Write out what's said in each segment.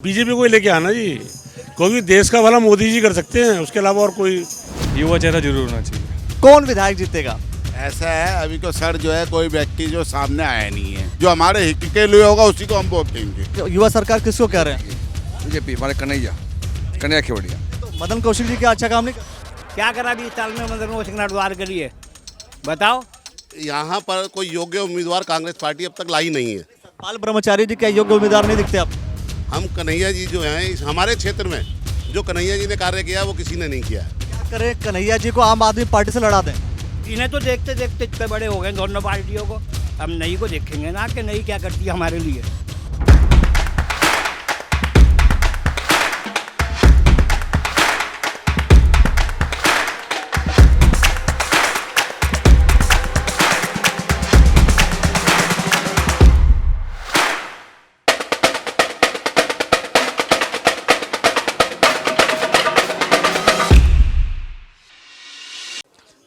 BJP को ही लेके आना जी, क्योंकि देश का भला मोदी जी कर सकते हैं, उसके अलावा और कोई युवा चेहरा जरूर होना चाहिए। कौन विधायक जीतेगा? ऐसा है अभी तो सर जो है कोई व्यक्ति जो सामने आया नहीं है, जो हमारे हित के लिए होगा उसी को हम वोट देंगे। युवा सरकार किसको कह रहे हैं? बीजेपी हमारे कन्हैया खेवड़िया। तो मदन कौशिक जी क्या अच्छा काम नहीं कर? क्या करा 20 साल में मदन कौशिक ने हरिद्वार के लिए बताओ। यहाँ पर कोई योग्य उम्मीदवार कांग्रेस पार्टी अब तक लाई नहीं है। सतपाल ब्रह्मचारी जी क्या योग्य उम्मीदवार नहीं दिखते आप? हम कन्हैया जी जो हैं हमारे क्षेत्र में जो कन्हैया जी ने कार्य किया वो किसी ने नहीं किया है। क्या करें, कन्हैया जी को आम आदमी पार्टी से लड़ा दें? इन्हें तो देखते देखते इतने बड़े हो गए दोनों पार्टियों को, हम नई को देखेंगे ना कि नई क्या करती है हमारे लिए।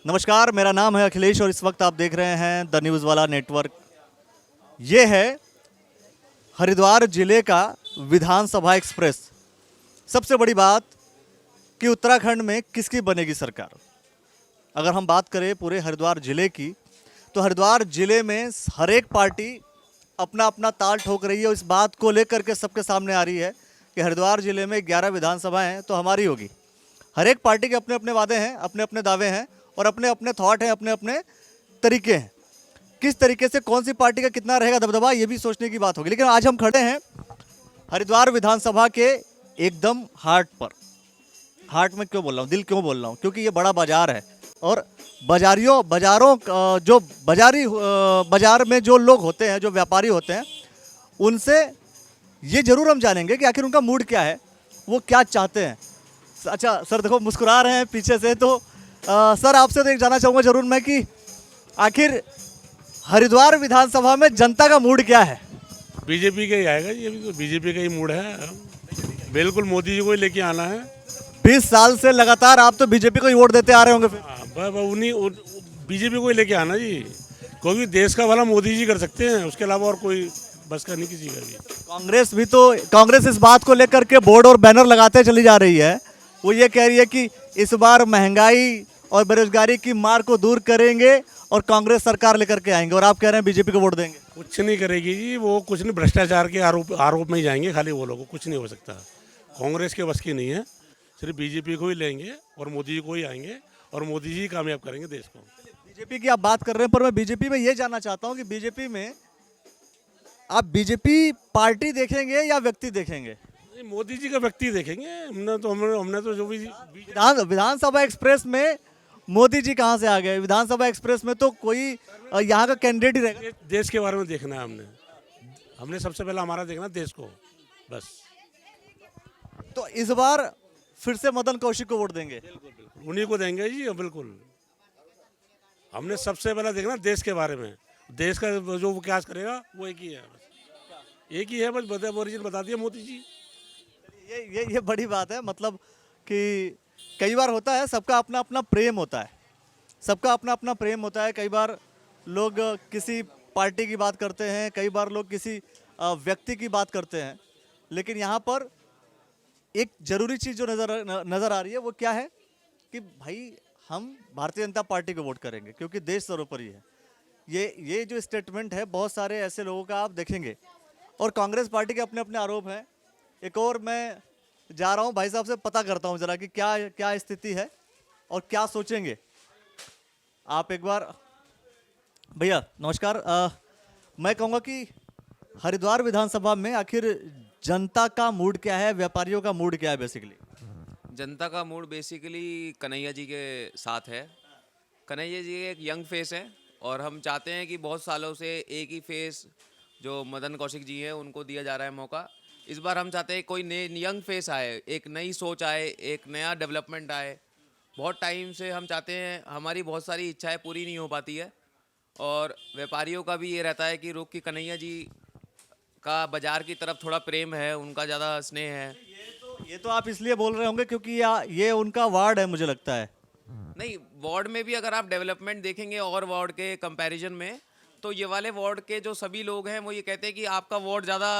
नमस्कार, मेरा नाम है अखिलेश और इस वक्त आप देख रहे हैं द न्यूज़ वाला नेटवर्क। ये है हरिद्वार जिले का विधानसभा एक्सप्रेस। सबसे बड़ी बात कि उत्तराखंड में किसकी बनेगी सरकार। अगर हम बात करें पूरे हरिद्वार जिले की, तो हरिद्वार जिले में हर एक पार्टी अपना अपना ताल ठोक रही है। और इस बात को लेकर के सबके सामने आ रही है कि हरिद्वार जिले में 11 विधानसभाएं हैं तो हमारी होगी। हर एक पार्टी के अपने अपने वादे हैं, अपने अपने दावे हैं और अपने अपने थॉट हैं, अपने अपने तरीके हैं। किस तरीके से कौन सी पार्टी का कितना रहेगा दबदबा, ये भी सोचने की बात होगी। लेकिन आज हम खड़े हैं हरिद्वार विधानसभा के एकदम हार्ट पर। हार्ट में क्यों बोल रहा हूँ, दिल क्यों बोल रहा हूँ, क्योंकि ये बड़ा बाजार है और बाजार में जो लोग होते हैं, जो व्यापारी होते हैं, उनसे ये जरूर हम जानेंगे कि आखिर उनका मूड क्या है, वो क्या चाहते हैं। अच्छा सर, देखो मुस्कुरा रहे हैं पीछे से, तो सर आपसे तो एक जानना चाहूँगा जरूर मैं कि आखिर हरिद्वार विधानसभा में जनता का मूड क्या है? बीजेपी का ही आएगा जी, अभी तो बीजेपी का ही मूड है। बिल्कुल मोदी जी को ही लेके आना है। 20 साल से लगातार आप तो बीजेपी को ही वोट देते आ रहे होंगे फिर। उन्हीं बीजेपी को ही लेके आना जी, क्योंकि देश का भला मोदी जी कर सकते हैं, उसके अलावा और कोई बस का नहीं किसी का भी। कांग्रेस इस बात को लेकर के बोर्ड और बैनर लगाते चली जा रही है। वो ये कह रही है कि इस बार महंगाई और बेरोजगारी की मार को दूर करेंगे और कांग्रेस सरकार लेकर के आएंगे, और आप कह रहे हैं बीजेपी को वोट देंगे। कुछ नहीं करेगी जी, वो कुछ नहीं, भ्रष्टाचार के आरोप में ही जाएंगे खाली वो लोग, कुछ नहीं हो सकता। कांग्रेस के बस की नहीं है, सिर्फ बीजेपी को ही लेंगे और मोदी जी को ही आएंगे और मोदी जी कामयाब करेंगे देश को। बीजेपी की आप बात कर रहे हैं, पर मैं बीजेपी में ये जानना चाहता हूँ कि बीजेपी में आप बीजेपी पार्टी देखेंगे या व्यक्ति देखेंगे? मोदी जी का व्यक्ति देखेंगे। हमने तो जो भी विधानसभा एक्सप्रेस में मोदी जी कहाँ से आ गए? विधानसभा एक्सप्रेस में तो कोई यहाँ का कैंडिडेट ही रहेगा। देश के बारे में देखना है हमने सबसे पहले हमारा देखना देश को, बस। तो इस बार फिर से मदन कौशिक को वोट देंगे? उन्हीं को देंगे जी, बिल्कुल। हमने सबसे पहले देखना देश के बारे में, देश का जो विकास करेगा वो एक ही है, बस एक ही है, बस ओरिजिन बता दिया मोदी जी। ये बड़ी बात है, मतलब कि कई बार होता है सबका अपना अपना प्रेम होता है, सबका अपना अपना प्रेम होता है। कई बार लोग किसी पार्टी की बात करते हैं, कई बार लोग किसी व्यक्ति की बात करते हैं, लेकिन यहाँ पर एक ज़रूरी चीज़ जो नज़र आ रही है वो क्या है कि भाई हम भारतीय जनता पार्टी को वोट करेंगे क्योंकि देश सर्वोपरि है। ये जो स्टेटमेंट है बहुत सारे ऐसे लोगों का आप देखेंगे, और कांग्रेस पार्टी के अपने अपने आरोप हैं। एक और मैं जा रहा हूं भाई साहब से पता करता हूं जरा कि क्या स्थिति है और क्या सोचेंगे आप। एक बार भैया नमस्कार, मैं कहूँगा कि हरिद्वार विधानसभा में आखिर जनता का मूड क्या है, व्यापारियों का मूड क्या है? बेसिकली जनता का मूड बेसिकली कन्हैया जी के साथ है। कन्हैया जी एक यंग फेस है और हम चाहते हैं कि बहुत सालों से एक ही फेस जो मदन कौशिक जी हैं उनको दिया जा रहा है मौका। इस बार हम चाहते हैं कोई नए यंग फेस आए, एक नई सोच आए, एक नया डेवलपमेंट आए। बहुत टाइम से हम चाहते हैं, हमारी बहुत सारी इच्छाएं पूरी नहीं हो पाती है और व्यापारियों का भी ये रहता है कि रुक कि कन्हैया जी का बाजार की तरफ थोड़ा प्रेम है, उनका ज़्यादा स्नेह है। ये तो आप इसलिए बोल रहे होंगे क्योंकि ये उनका वार्ड है, मुझे लगता है। नहीं, वार्ड में भी अगर आप डेवलपमेंट देखेंगे और वार्ड के कंपैरिजन में तो ये वाले वार्ड के जो सभी लोग हैं वो ये कहते हैं कि आपका वार्ड ज़्यादा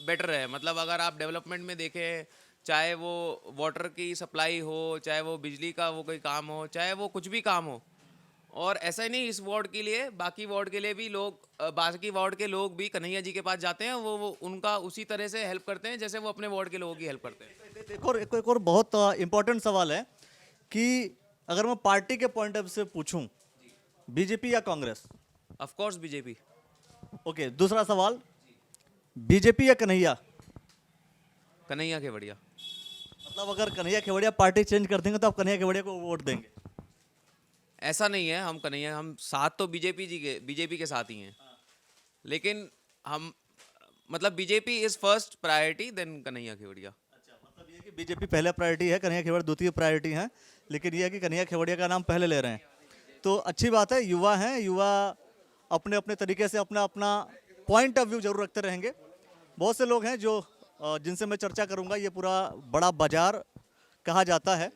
बेटर है। मतलब अगर आप डेवलपमेंट में देखें, चाहे वो वाटर की सप्लाई हो, चाहे वो बिजली का वो कोई काम हो, चाहे वो कुछ भी काम हो, और ऐसा ही नहीं इस वार्ड के लिए, बाकी वार्ड के लिए भी लोग, बाकी वार्ड के लोग भी कन्हैया जी के पास जाते हैं, वो उनका उसी तरह से हेल्प करते हैं जैसे वो अपने वार्ड के लोगों की हेल्प करते हैं। एक और बहुत इम्पोर्टेंट सवाल है कि अगर मैं पार्टी के पॉइंट ऑफ से पूछूं, बीजेपी या Congress? Of course BJP. Okay, दूसरा सवाल, बीजेपी या कन्हैया? कन्हैया केवड़िया। मतलब अगर कन्हैया केवड़िया पार्टी चेंज कर देंगे तो आप कन्हैया केवड़िया को वोट देंगे? ऐसा नहीं है, हम कन्हैया, हम साथ तो बीजेपी के साथ ही हैं, लेकिन हम मतलब BJP is first priority, then Kanhaiya Kevadia. अच्छा, मतलब ये कि बीजेपी पहले प्रायोरिटी है, कन्हैया केवड़िया द्वितीय प्रायोरिटी है, लेकिन ये है कि कन्हैया केवड़िया का नाम पहले ले रहे हैं। तो अच्छी बात है, युवा हैं, युवा अपने अपने तरीके से अपना अपना पॉइंट ऑफ व्यू जरूर रखते रहेंगे। बहुत से लोग हैं जो जिनसे मैं चर्चा करूंगा, ये पूरा बड़ा बाजार कहा जाता है।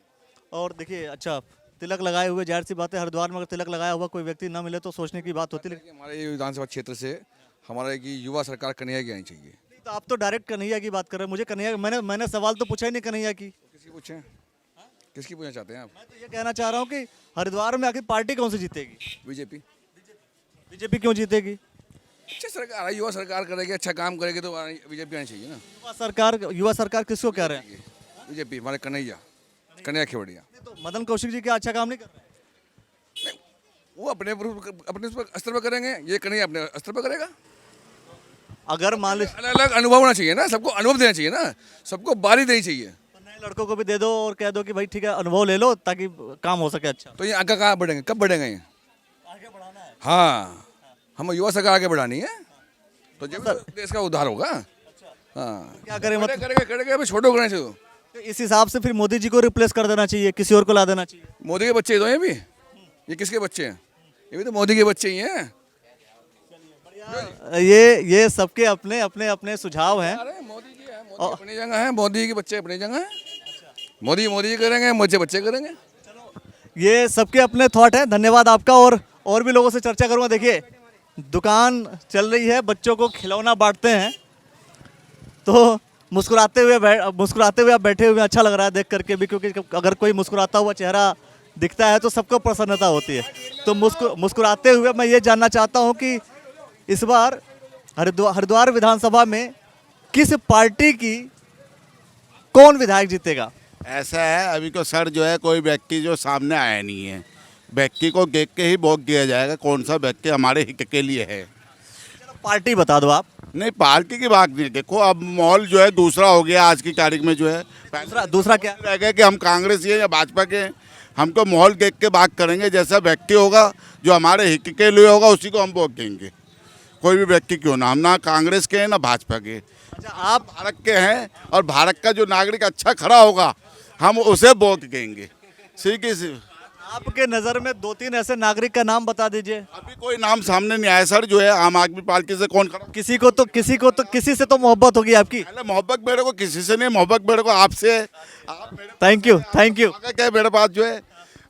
और देखिए, अच्छा, तिलक लगाए हुए, जाहिर सी बात है हरिद्वार में अगर तिलक लगाया हुआ कोई व्यक्ति ना मिले तो सोचने की बात होती है। लेकिन हमारे विधानसभा क्षेत्र से हमारा कि युवा सरकार कन्हैया की आनी चाहिए। तो आप तो डायरेक्ट कन्हैया की बात कर रहे हैं, मुझे कन्हैया, मैंने सवाल तो पूछा ही नहीं कन्हैया की। किसकी पूछें, किसकी पूछना चाहते हैं आप? मैं तो ये कहना चाह रहा हूँ कि हरिद्वार में आखिर पार्टी कौन सी जीतेगी? बीजेपी। बीजेपी क्यों जीतेगी? अच्छी सरकार है, युवा सरकार करेगी, अच्छा काम करेगी तो बीजेपी आनी चाहिए ना। युवा सरकार किसको कह रहे हैं? बीजेपी, हमारे कन्हैया खेवड़िया। तो मदन कौशिक जी क्या अच्छा काम नहीं कर रहे? वो अपने स्तर पर करेंगे, ये कन्हैया अपने स्तर पर करेगा। अगर मान लीजिए अलग अलग अनुभव होना चाहिए ना, सबको अनुभव देना चाहिए ना, सबको बारी देनी चाहिए। तो नए लड़कों को भी दे दो और कह दो कि भाई ठीक है, अनुभव ले लो ताकि काम हो सके अच्छा। तो ये आगे कहाँ बढ़ेंगे, कब बढ़ेंगे ये? आगे बढ़ाना है। हाँ, हम युवा सरकार आगे बढ़ानी है तो जब देश का उद्धार होगा। हाँ, क्या करें मतलब? करेंगे अभी छोटो करने से। तो इस हिसाब से फिर मोदी जी को रिप्लेस कर देना चाहिए, किसी और को ला देना चाहिए। मोदी के बच्चे ही तो हैं भी, ये किसके बच्चे हैं? ये भी तो मोदी के बच्चे ही हैं। ये सबके अपने अपने अपने सुझाव हैं। अरे मोदी जी है, मोदी अपनी जगह है, मोदी के बच्चे अपनी जगह हैं। मोदी करेंगे, मुझे बच्चे करेंगे। ये सबके अपने थॉट हैं। धन्यवाद आपका। और भी लोगों से चर्चा करूंगा। देखिए, दुकान चल रही है, बच्चों को खिलौना बांटते हैं, तो मुस्कुराते हुए आप बैठे हुए अच्छा लग रहा है देख करके भी, क्योंकि अगर कोई मुस्कुराता हुआ चेहरा दिखता है तो सबको प्रसन्नता होती है। तो मुस्कुराते हुए मैं ये जानना चाहता हूँ कि इस बार हरिद्वार विधानसभा में किस पार्टी की कौन विधायक जीतेगा? ऐसा है, अभी को सर जो है कोई व्यक्ति जो सामने आया नहीं है, व्यक्ति को देख के ही वोट दिया जाएगा कौन सा व्यक्ति हमारे हित के लिए है। पार्टी बता दो आप। नहीं, पार्टी की बात नहीं। देखो, अब माहौल जो है दूसरा हो गया आज की तारीख में। जो है दूसरा क्या रह गया कि हम कांग्रेस या भाजपा के, हमको माहौल देख के बात करेंगे। जैसा व्यक्ति होगा जो हमारे हित के लिए होगा उसी को हम वोट देंगे, कोई भी व्यक्ति क्यों ना। हम ना कांग्रेस के हैं ना भाजपा के। अच्छा, आप भारत के हैं और भारत का जो नागरिक अच्छा खड़ा होगा हम उसे वोट देंगे। सीधी आपके नज़र में 2-3 ऐसे नागरिक का नाम बता दीजिए। अभी कोई नाम सामने नहीं आया सर। जो है आम आदमी पार्टी से कौन खड़ा? किसी से तो मोहब्बत होगी आपकी। पहले मोहब्बत मेरे को किसी से नहीं, मोहब्बत मेरे को आपसे है। आप मेरे थैंक यू। क्या है मेरे पास जो है,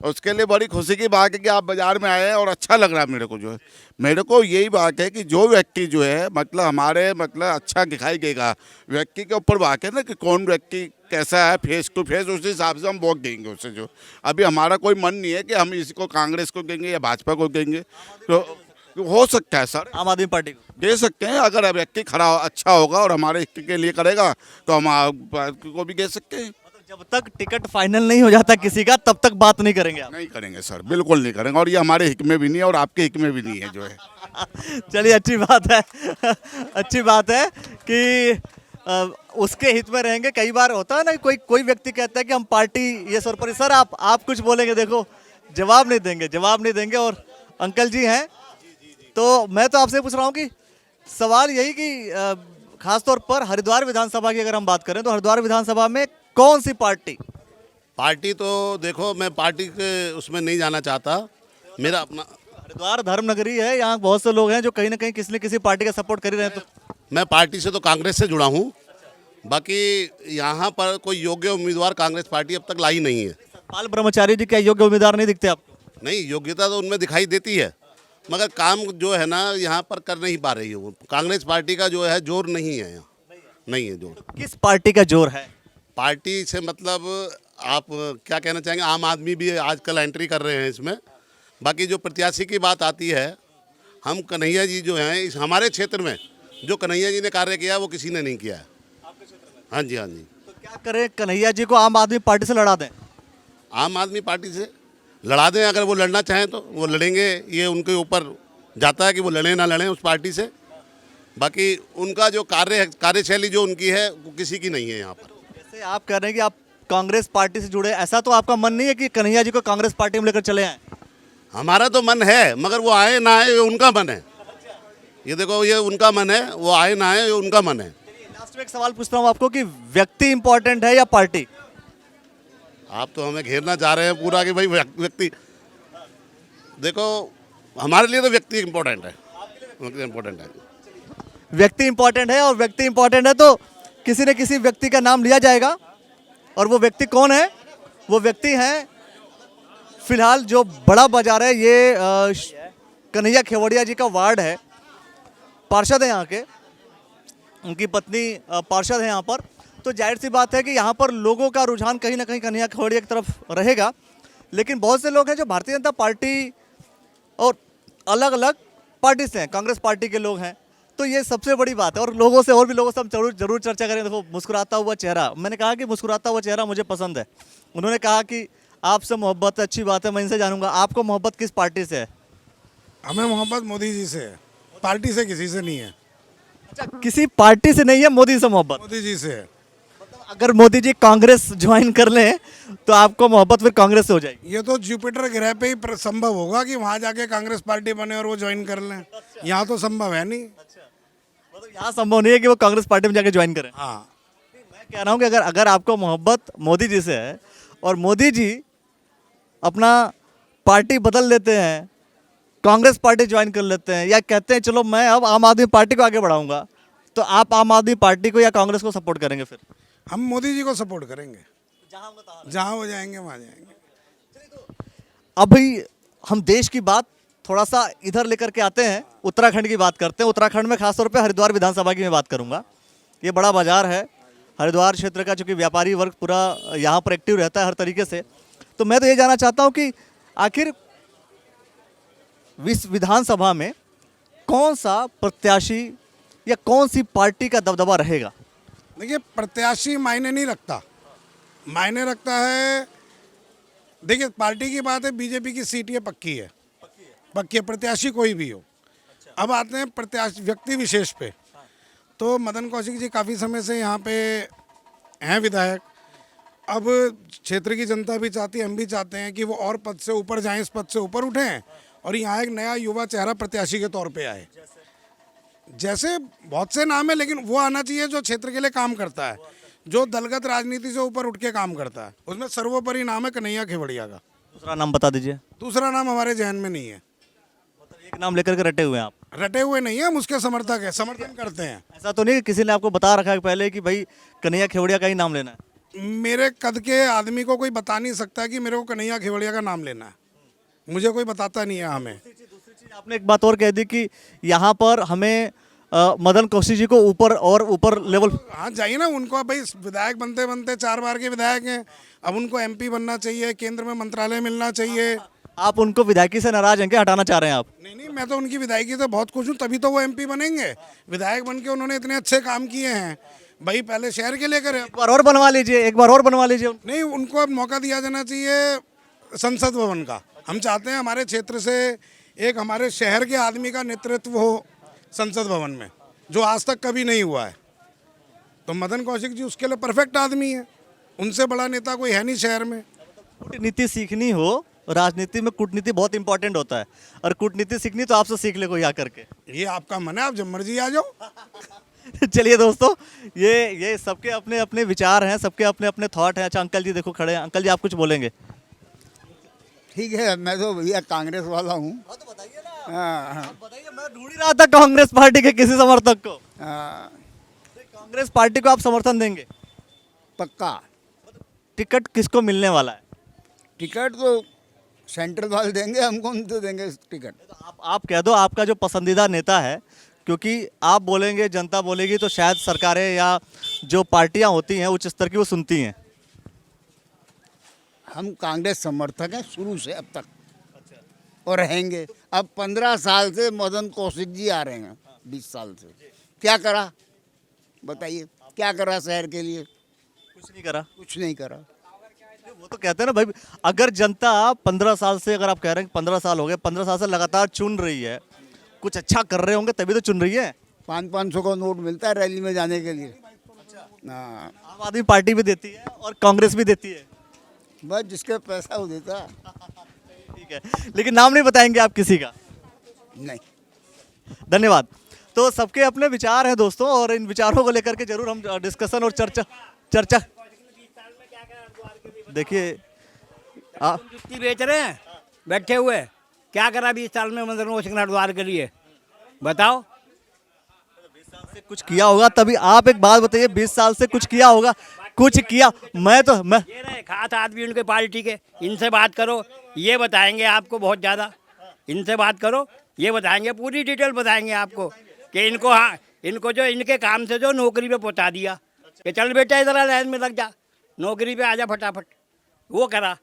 उसके लिए बड़ी खुशी की बात है कि आप बाजार में आए हैं और अच्छा लग रहा है मेरे को। जो है मेरे को यही बात है कि जो व्यक्ति जो है मतलब हमारे मतलब अच्छा दिखाई देगा, व्यक्ति के ऊपर बात है ना कि कौन व्यक्ति कैसा है फेस टू फेस, उस हिसाब से हम वोट देंगे उससे। जो अभी हमारा कोई मन नहीं है कि हम इसको कांग्रेस को देंगे या भाजपा को देंगे। तो हो सकता है सर आम आदमी पार्टी को दे सकते हैं, अगर व्यक्ति खड़ा अच्छा होगा और हमारे हित के लिए करेगा तो हम को भी दे सकते हैं। जब तक टिकट फाइनल नहीं हो जाता किसी का तब तक बात नहीं करेंगे आप? नहीं करेंगे सर, बिल्कुल नहीं करेंगे। और ये हमारे हित में भी नहीं है और आपके हित में भी नहीं है। जो है चलिए, अच्छी बात है। अच्छी बात है कि उसके हित में रहेंगे। कई बार होता है ना, कोई व्यक्ति कहता है कि हम पार्टी ये सर पर। सर आप कुछ बोलेंगे, देखो जवाब नहीं देंगे। और अंकल जी हैं, तो मैं तो आपसे पूछ रहा हूँ कि सवाल यही कि खासतौर पर हरिद्वार विधानसभा की अगर हम बात करें तो हरिद्वार विधानसभा में कौन सी पार्टी तो देखो, मैं पार्टी के उसमें नहीं जाना चाहता। मेरा अपना हरिद्वार धर्म नगरी है, यहाँ बहुत से लोग हैं जो कहीं ना कहीं किसी न किसी पार्टी का सपोर्ट कर ही रहे हैं। तो मैं पार्टी से तो कांग्रेस से जुड़ा हूँ, बाकी यहाँ पर कोई योग्य उम्मीदवार कांग्रेस पार्टी अब तक लाई नहीं है। सतपाल ब्रह्मचारी जी क्या योग्य उम्मीदवार नहीं दिखते आपको? नहीं, योग्यता तो उनमें दिखाई देती है, मगर काम जो है ना यहाँ पर कर नहीं पा रही है वो। कांग्रेस पार्टी का जो है जोर नहीं है यहाँ, नहीं है जोर। किस पार्टी का जोर है? पार्टी से मतलब आप क्या कहना चाहेंगे, आम आदमी भी आजकल एंट्री कर रहे हैं इसमें। बाकी जो प्रत्याशी की बात आती है, हम कन्हैया जी जो हैं इस हमारे क्षेत्र में जो कन्हैया जी ने कार्य किया वो किसी ने नहीं किया है। हाँ जी, हाँ जी। तो क्या करें, कन्हैया जी को आम आदमी पार्टी से लड़ा दें? आम आदमी पार्टी से लड़ा दें, अगर वो लड़ना चाहें तो वो लड़ेंगे। ये उनके ऊपर जाता है कि वो लड़ें ना लड़ें उस पार्टी से। बाकी उनका जो कार्यशैली जो उनकी है वो किसी की नहीं है यहाँ पर। जैसे आप कह रहे हैं कि आप कांग्रेस पार्टी से जुड़े, ऐसा तो आपका मन नहीं है कि कन्हैया जी को कांग्रेस पार्टी में लेकर चले आए? हमारा तो मन है, मगर वो आए ना आए ये उनका मन है। ये देखो, ये उनका मन है, वो आए ना आए ये उनका मन है। लास्ट में एक सवाल पूछता हूँ आपको कि व्यक्ति इंपॉर्टेंट है या पार्टी? आप तो हमें घेरना चाह रहे हैं पूरा कि भाई व्यक्ति। देखो, हमारे लिए तो व्यक्ति इम्पोर्टेंट है, व्यक्ति इम्पोर्टेंट है। व्यक्ति इंपॉर्टेंट है, और व्यक्ति इंपॉर्टेंट है तो किसी न किसी व्यक्ति का नाम लिया जाएगा। और वो व्यक्ति कौन है? वो व्यक्ति हैं फिलहाल जो बड़ा बाजार है, ये कन्हैया खेवड़िया जी का वार्ड है, पार्षद है यहाँ के, उनकी पत्नी पार्षद है यहाँ पर। तो जाहिर सी बात है कि यहाँ पर लोगों का रुझान कहीं ना कहीं कन्हैया खेवड़िया की तरफ रहेगा। लेकिन बहुत से लोग हैं जो भारतीय जनता पार्टी और अलग अलग पार्टी से हैं, कांग्रेस पार्टी के लोग हैं। तो ये सबसे बड़ी बात है। और लोगों से, और भी लोगों से हम जरूर चर्चा करें। देखो, मुस्कुराता हुआ चेहरा, मैंने कहा कि मुस्कुराता हुआ चेहरा मुझे पसंद है। उन्होंने कहा कि आपसे मोहब्बत है, अच्छी बात है, मैं इनसे जानूंगा आपको मोहब्बत किस पार्टी से है? हमें मोहब्बत मोदी जी से है, पार्टी से किसी से नहीं है। अच्छा, किसी पार्टी से नहीं है, मोदी से मोहब्बत? मोदी जी से है। मतलब अगर मोदी जी कांग्रेस ज्वाइन कर लें तो आपको मोहब्बत फिर कांग्रेस से हो जाएगी? ये तो जुपिटर ग्रह पे ही संभव होगा कि वहाँ जाके कांग्रेस पार्टी बने और वो ज्वाइन कर लें। यहाँ तो संभव है नहीं। मतलब यहाँ संभव नहीं है कि वो कांग्रेस पार्टी में जाके ज्वाइन करें? हाँ, मैं कह रहा हूँ कि अगर आपको मोहब्बत मोदी जी से है और मोदी जी अपना पार्टी बदल लेते हैं, कांग्रेस पार्टी ज्वाइन कर लेते हैं, या कहते हैं चलो मैं अब आम आदमी पार्टी को आगे बढ़ाऊंगा, तो आप आम आदमी पार्टी को या कांग्रेस को सपोर्ट करेंगे? फिर हम मोदी जी को सपोर्ट करेंगे, जहाँ वो जाएंगे वहाँ जाएंगे। अभी हम देश की बात थोड़ा सा इधर लेकर के आते हैं, उत्तराखंड की बात करते हैं। उत्तराखंड में खासतौर पे हरिद्वार विधानसभा की मैं बात करूंगा। ये बड़ा बाजार है हरिद्वार क्षेत्र का, चूँकि व्यापारी वर्ग पूरा यहाँ पर एक्टिव रहता है हर तरीके से। तो मैं तो ये जानना चाहता हूँ कि आखिर इस विधानसभा में कौन सा प्रत्याशी या कौन सी पार्टी का दबदबा रहेगा? देखिए, प्रत्याशी मायने नहीं रखता, मायने रखता है, देखिए पार्टी की बात है, बीजेपी की सीट ये पक्की है, प्रत्याशी कोई भी हो। अब आते हैं प्रत्याशी व्यक्ति विशेष पे। तो मदन कौशिक जी काफ़ी समय से यहाँ पे हैं विधायक। अब क्षेत्र की जनता भी चाहती है, हम भी चाहते हैं कि वो और पद से ऊपर जाएं, इस पद से ऊपर उठें और यहाँ एक नया युवा चेहरा प्रत्याशी के तौर पे आए। जैसे बहुत से नाम है, लेकिन वो आना चाहिए जो क्षेत्र के लिए काम करता है, जो दलगत राजनीति से ऊपर उठ के काम करता है। उसमें सर्वोपरि नाम है कन्हैया खेवड़िया का। दूसरा नाम बता दीजिए। दूसरा नाम हमारे जहन में नहीं है। मतलब एक नाम लेकर के रटे हुए हैं आप? रटे हुए नहीं है, हम उसके समर्थक है, समर्थन करते हैं। ऐसा तो नहीं कि किसी ने आपको बता रखा है पहले कि भाई कन्हैया खेवड़िया का ही नाम लेना है? मेरे कद के आदमी को कोई बता नहीं सकता कि मेरे को कन्हैया खेवड़िया का नाम लेना है, मुझे कोई बताता नहीं है हमें। दूसरी चीज़ आपने एक बात और कह दी कि यहाँ पर हमें मदन कौशिक जी को ऊपर लेवल। हाँ, जाइए ना, उनको भाई विधायक बनते बनते 4 बार के विधायक हैं, अब उनको एमपी बनना चाहिए, केंद्र में मंत्रालय मिलना चाहिए। आप उनको विधायकी से नाराज हैं क्या? हटाना चाह रहे हैं आप? नहीं, मैं तो उनकी विधायकी से बहुत खुश हूँ, तभी तो वो एमपी बनेंगे। विधायक बन के उन्होंने इतने अच्छे काम किए हैं भाई, पहले शहर के लिए करे। एक बार और बनवा लीजिए, एक बार और बनवा लीजिए। नहीं, उनको अब मौका दिया जाना चाहिए संसद भवन का। हम चाहते हैं हमारे क्षेत्र से एक हमारे शहर के आदमी का नेतृत्व हो संसद भवन में, जो आज तक कभी नहीं हुआ है। तो मदन कौशिक जी उसके लिए परफेक्ट आदमी है, उनसे बड़ा नेता कोई है नहीं शहर में। कूटनीति सीखनी हो, राजनीति में कूटनीति बहुत इंपॉर्टेंट होता है, और कूटनीति सीखनी तो आपसे सीख ले कोई आकर के। ये आपका मन है, आप जब मर्जी आ जाओ। चलिए दोस्तों, ये सबके अपने अपने विचार हैं, सबके अपने अपने थॉट हैं। अच्छा, अंकल जी देखो खड़े हैं। अंकल जी, आप कुछ बोलेंगे? ठीक है, मैं तो भैया कांग्रेस वाला हूँ। तो बताइए ना। हाँ, बताइए, मैं ढूंढ ही रहा था कांग्रेस पार्टी के किसी समर्थक को। हाँ, कांग्रेस पार्टी को आप समर्थन देंगे? पक्का। टिकट किसको मिलने वाला है? टिकट तो सेंट्रल वाले देंगे, हम कौन तो देंगे टिकट। आप कह दो आपका जो पसंदीदा नेता है, क्योंकि आप बोलेंगे जनता बोलेगी तो शायद सरकारें या जो पार्टियां होती हैं उच्च स्तर की वो सुनती हैं। हम कांग्रेस समर्थक हैं शुरू से अब तक और रहेंगे। अब 15 साल से मदन कौशिक जी आ रहे हैं, 20 साल से क्या करा बताइए, क्या करा शहर के लिए? कुछ नहीं करा। कुछ नहीं करा। वो तो कहते हैं ना भाई, अगर जनता 15 साल से, अगर आप कह रहे हैं 15 साल हो गए, 15 साल से लगातार चुन रही है, कुछ अच्छा कर रहे होंगे तभी तो चुन रही है। 500 का नोट मिलता है रैली में जाने के लिए। हाँ, आम आदमी पार्टी भी देती है और कांग्रेस भी देती है। बस जिसके पैसा वो देता। ठीक है, लेकिन नाम नहीं बताएंगे आप किसी का? नहीं। धन्यवाद। तो सबके अपने विचार हैं दोस्तों, और इन विचारों को लेकर के जरूर हम डिस्कशन और चर्चा देखिए। जुत्ती बेच रहे हैं बैठे हुए, क्या करा 20 साल में मदन कौशिक ने हरिद्वार के लिए, बताओ। 20 साल से कुछ किया होगा, तभी आप एक बात बताइए, 20 साल से कुछ किया होगा, कुछ किया। मैं ये रहे खास आदमी उनके पार्टी के, इनसे बात करो ये बताएंगे आपको बहुत ज़्यादा। इनसे बात करो ये बताएंगे, पूरी डिटेल बताएंगे आपको कि इनको, हाँ इनको जो इनके काम से जो नौकरी पे पहुंचा दिया कि चल बेटा इधर लाइन में लग जा, नौकरी पे आजा फटाफट, वो करा,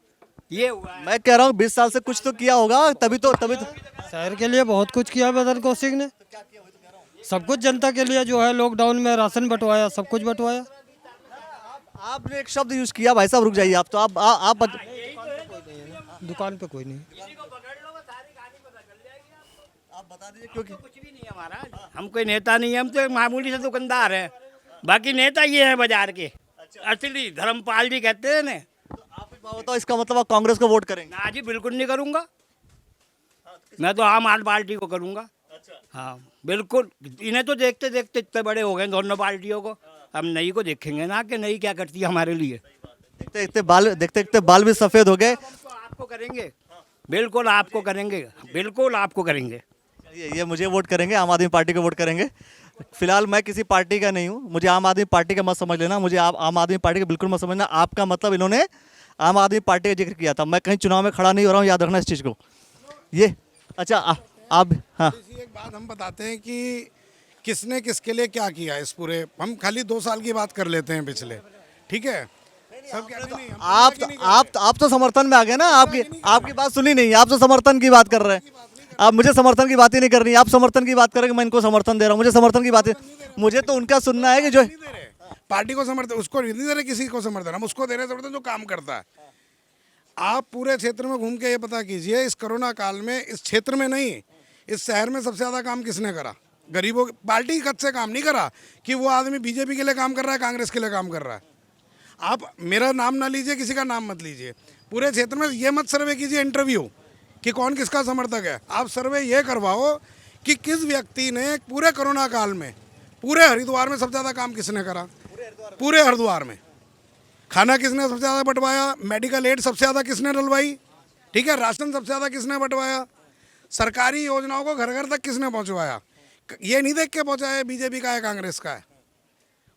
ये हुआ है। मैं कह रहा हूँ 20 साल से कुछ तो किया होगा, तभी तो शहर के लिए बहुत कुछ किया मदन कौशिक ने, सब कुछ जनता के लिए जो है, लॉकडाउन में राशन बंटवाया, सब कुछ बंटवाया। आपने एक शब्द यूज किया, भाई साहब रुक जाइए आप, तो आप दुकान पे कोई नहीं। आप बता दीजिए, क्योंकि कुछ भी नहीं है हमारा, हम कोई नेता नहीं है, हम तो मामूली से दुकानदार हैं, बाकी नेता ये है बाजार के असली। धर्मपाल जी कहते हैं ना। आप एक बात बताओ, इसका मतलब आप कांग्रेस को वोट करेंगे? ना जी बिल्कुल नहीं करूँगा, मैं तो आम आदमी पार्टी को करूँगा। हाँ बिल्कुल, इन्हें तो देखते देखते इतने बड़े हो गए दोनों पार्टियों को, हम नई को देखेंगे ना कि नई क्या करती है हमारे लिए। देखते देखते बाल भी सफेद हो गए। आपको करेंगे, बिल्कुल आपको करेंगे, बिल्कुल आपको करेंगे। ये मुझे वोट करेंगे, आम आदमी पार्टी को वोट करेंगे। फिलहाल मैं किसी पार्टी का नहीं हूँ, मुझे आम आदमी पार्टी का मत समझ लेना, मुझे आम आदमी पार्टी का बिल्कुल मत समझना। आपका मतलब इन्होंने आम आदमी पार्टी का जिक्र किया था, मैं कहीं चुनाव में खड़ा नहीं हो रहा हूँ, याद रखना इस चीज़ को। ये अच्छा आप, हाँ एक बात हम बताते हैं कि किसने किसके लिए क्या किया इस पूरे, हम खाली 2 साल की बात कर लेते हैं पिछले, ठीक है। सब कहते नहीं, आप तो समर्थन में आ गए ना, आपकी बात सुनी नहीं, आप तो समर्थन की बात कर रहे हैं। आप मुझे समर्थन की बात ही नहीं करनी, आप समर्थन की बात करेंगे, मैं इनको समर्थन दे रहा हूँ, मुझे समर्थन की बात, मुझे तो उनका सुनना है कि जो पार्टी को समर्थन, उसको नहीं दे रहे किसी को समर्थन, हम उसको दे रहे समर्थन जो काम करता है। आप पूरे क्षेत्र में घूम के ये पता कीजिए, इस कोरोना काल में इस क्षेत्र में नहीं, इस शहर में सबसे ज़्यादा काम किसने करा? गरीबों, पार्टी कद से काम नहीं करा कि वो आदमी बीजेपी के लिए काम कर रहा है, कांग्रेस के लिए काम कर रहा है। आप मेरा नाम ना लीजिए, किसी का नाम मत लीजिए, पूरे क्षेत्र में ये मत सर्वे कीजिए इंटरव्यू कि कौन किसका समर्थक है। आप सर्वे ये करवाओ कि किस व्यक्ति ने पूरे कोरोना काल में पूरे हरिद्वार में सबसे ज़्यादा काम किसने करा, पूरे हरिद्वार में खाना किसने सबसे ज़्यादा बंटवाया, मेडिकल एड सबसे ज़्यादा किसने डलवाई, ठीक है, राशन सबसे ज़्यादा किसने बंटवाया, सरकारी योजनाओं को घर घर तक किसने पहुंचवाया। ये नहीं देख के पहुंचाया बीजेपी का है कांग्रेस का है,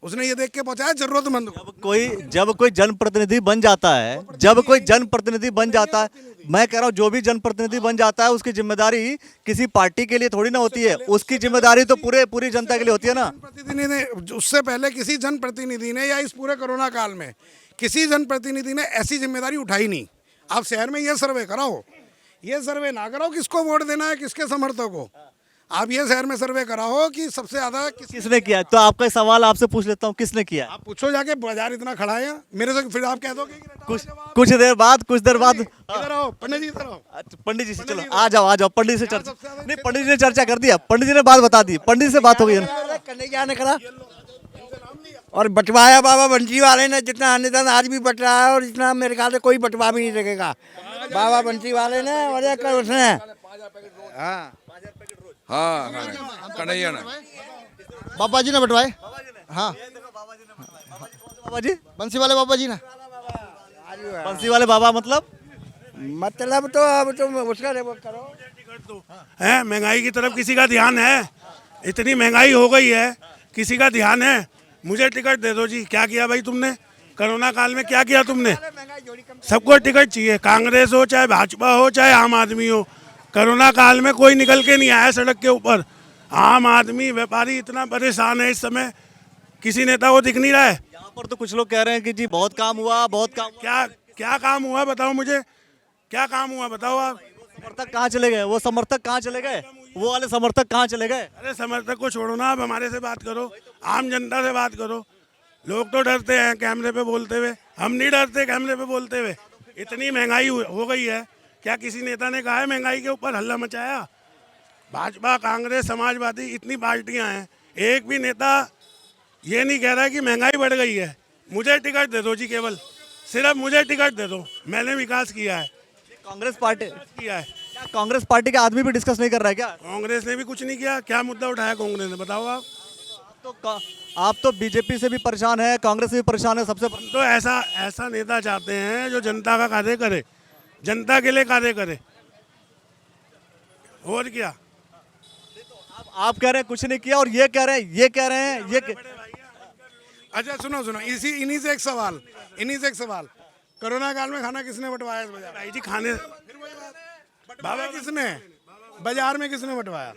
उसने ये देख के पहुंचाया जरूरतमंद को। जब कोई जनप्रतिनिधि बन जाता है, जब कोई जनप्रतिनिधि बन जाता है, मैं कह रहा हूँ जो भी जनप्रतिनिधि बन जाता है उसकी जिम्मेदारी किसी पार्टी के लिए थोड़ी ना होती है, उसकी जिम्मेदारी तो पूरी जनता के लिए होती है ना। जनप्रतिनिधि ने, उससे पहले किसी जनप्रतिनिधि ने या इस पूरे कोरोना काल में किसी जनप्रतिनिधि ने ऐसी जिम्मेदारी उठाई नहीं। आप शहर में ये सर्वे कराओ, ये सर्वे ना कराओ किसको वोट देना है, किसके समर्थक हो, आप ये शहर में सर्वे कराओ कि सबसे ज्यादा किसने किया। तो आपका सवाल आपसे पूछ लेता हूँ, किसने किया? आप पूछो जाके, बाजार इतना खड़ा है मेरे से, फिर आप कह दोगे कुछ देर बाद इधर आओ पंडित जी, इधर आओ। पंडित जी से चलो, आ जाओ पंडित जी से चर्चा, नहीं पंडित जी ने चर्चा कर दिया, पंडित जी ने बात बता दी, पंडित जी से बात हो गई कन्हैया ने करा और बंटवाया बाबा बंसी वाले ने, जितना अनुदान आज भी बट रहा है और जितना मेरे ख्याल से कोई बंटवा भी नहीं सकेगा, बाबा बंसी वाले ने वजह कर उसने। हाँ हाँ कन्हैया ने, बाबा जी ने बंटवाए। हाँ बाबा जी, बंसी वाले बाबा जी ने। बंसी वाले बाबा मतलब तो अब तुम उसका करो है। महंगाई की तरफ किसी का ध्यान है? इतनी महंगाई हो गई है, किसी का ध्यान है? मुझे टिकट दे दो जी। क्या किया भाई तुमने कोरोना काल में, क्या किया तुमने? सबको टिकट चाहिए, कांग्रेस हो चाहे भाजपा हो चाहे आम आदमी हो। कोरोना काल में कोई निकल के नहीं आया सड़क के ऊपर। आम आदमी व्यापारी इतना परेशान है इस समय, किसी नेता को दिख नहीं रहा है। यहाँ पर तो कुछ लोग कह रहे हैं कि जी बहुत काम हुआ, बहुत काम हुआ। क्या क्या काम हुआ बताओ मुझे, क्या काम हुआ बताओ आप। समर्थक कहाँ चले गए? वो समर्थक कहाँ चले गए? वो वाले समर्थक कहाँ चले गए? अरे समर्थक को छोड़ो ना, आप हमारे से बात करो, आम जनता से बात करो। लोग तो डरते हैं कैमरे पे बोलते हुए, हम नहीं डरते कैमरे पे बोलते हुए। इतनी महंगाई हो गई है, क्या किसी नेता ने कहा है महंगाई के ऊपर हल्ला मचाया? भाजपा, कांग्रेस, समाजवादी इतनी पार्टियां हैं, एक भी नेता ये नहीं कह रहा है कि महंगाई बढ़ गई है। मुझे टिकट दे दो जी, केवल सिर्फ मुझे टिकट दे दो, मैंने विकास किया है, कांग्रेस पार्टी, किया है। क्या कांग्रेस पार्टी का आदमी भी डिस्कस नहीं कर रहा है क्या? कांग्रेस ने भी कुछ नहीं किया। क्या मुद्दा उठाया कांग्रेस ने, बताओ आप। आप तो बीजेपी से भी परेशान है, कांग्रेस से भी परेशान है, सबसे तो ऐसा नेता चाहते हैं जो जनता का कार्य करे, जनता के लिए कार्य करे, और क्या। आप कह रहे हैं कुछ नहीं किया और ये कह रहे हैं ये अच्छा सुनो इन्हीं से एक सवाल, कोरोना काल में खाना किसने बंटवाया इस बाजार? भाई जी खाने बाबा किसने, बाजार में किसने बंटवाया?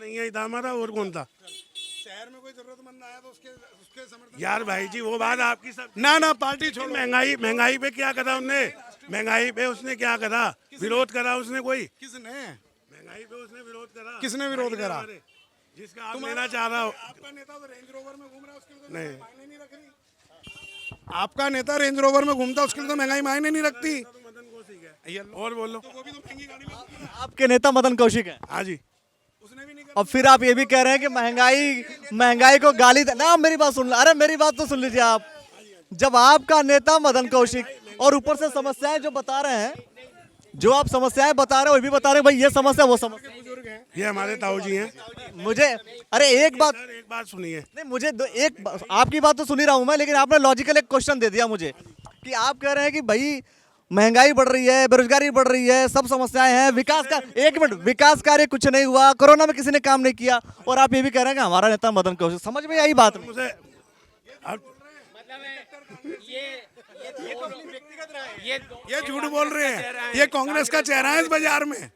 नहीं है था हमारा, और कौन था? शहर में कोई जरूरतमंद आया तो उसके समर्थन। यार भाई जी वो बात आपकी सब ना पार्टी छोड़। महंगाई पे क्या करा उनने? महंगाई पे उसने क्या करा? विरोध करा उसने? कोई किसने महंगाई पे उसने विरोध करा? किसने विरोध करा? जिसका आप लेना चाह रहा हो। आपका नेता तो रेंज रोवर में घूम रहा है, उसके लिए नहीं मायने नहीं रख रही। आपका नेता रेंज रोवर में घूमता, उसके लिए तो महंगाई मायने नहीं रखती। और बोलो, वो भी तो महंगी गाड़ी में। आपके नेता मदन कौशिक है। हाँ जी। और फिर आप ये भी कह रहे हैं कि महंगाई को गाली ना। मेरी बात सुन, अरे मेरी बात तो सुन लीजिए आप। जब आपका नेता मदन कौशिक और ऊपर से समस्याएं जो बता रहे हैं, जो आप समस्याएं बता रहे हो, वो भी बता रहे हैं भाई ये समस्या वो समस्या। ये हमारे ताऊ जी हैं। मुझे अरे एक बात सुनिए। नहीं, मुझे आपकी बात तो सुन ही रहा हूं मैं, लेकिन आपने लॉजिकल एक क्वेश्चन दे दिया मुझे कि आप कह रहे हैं कि भाई महंगाई बढ़ रही है, बेरोजगारी बढ़ रही है, सब समस्याएं हैं, विकास कार्य कुछ नहीं हुआ, कोरोना में किसी ने काम नहीं किया, और आप ये भी कह रहे हैं कि हमारा नेता मदन कौशिक। समझ में आई बात? मुझे ये झूठ बोल रहे हैं, ये कांग्रेस का चेहरा है इस बाजार में।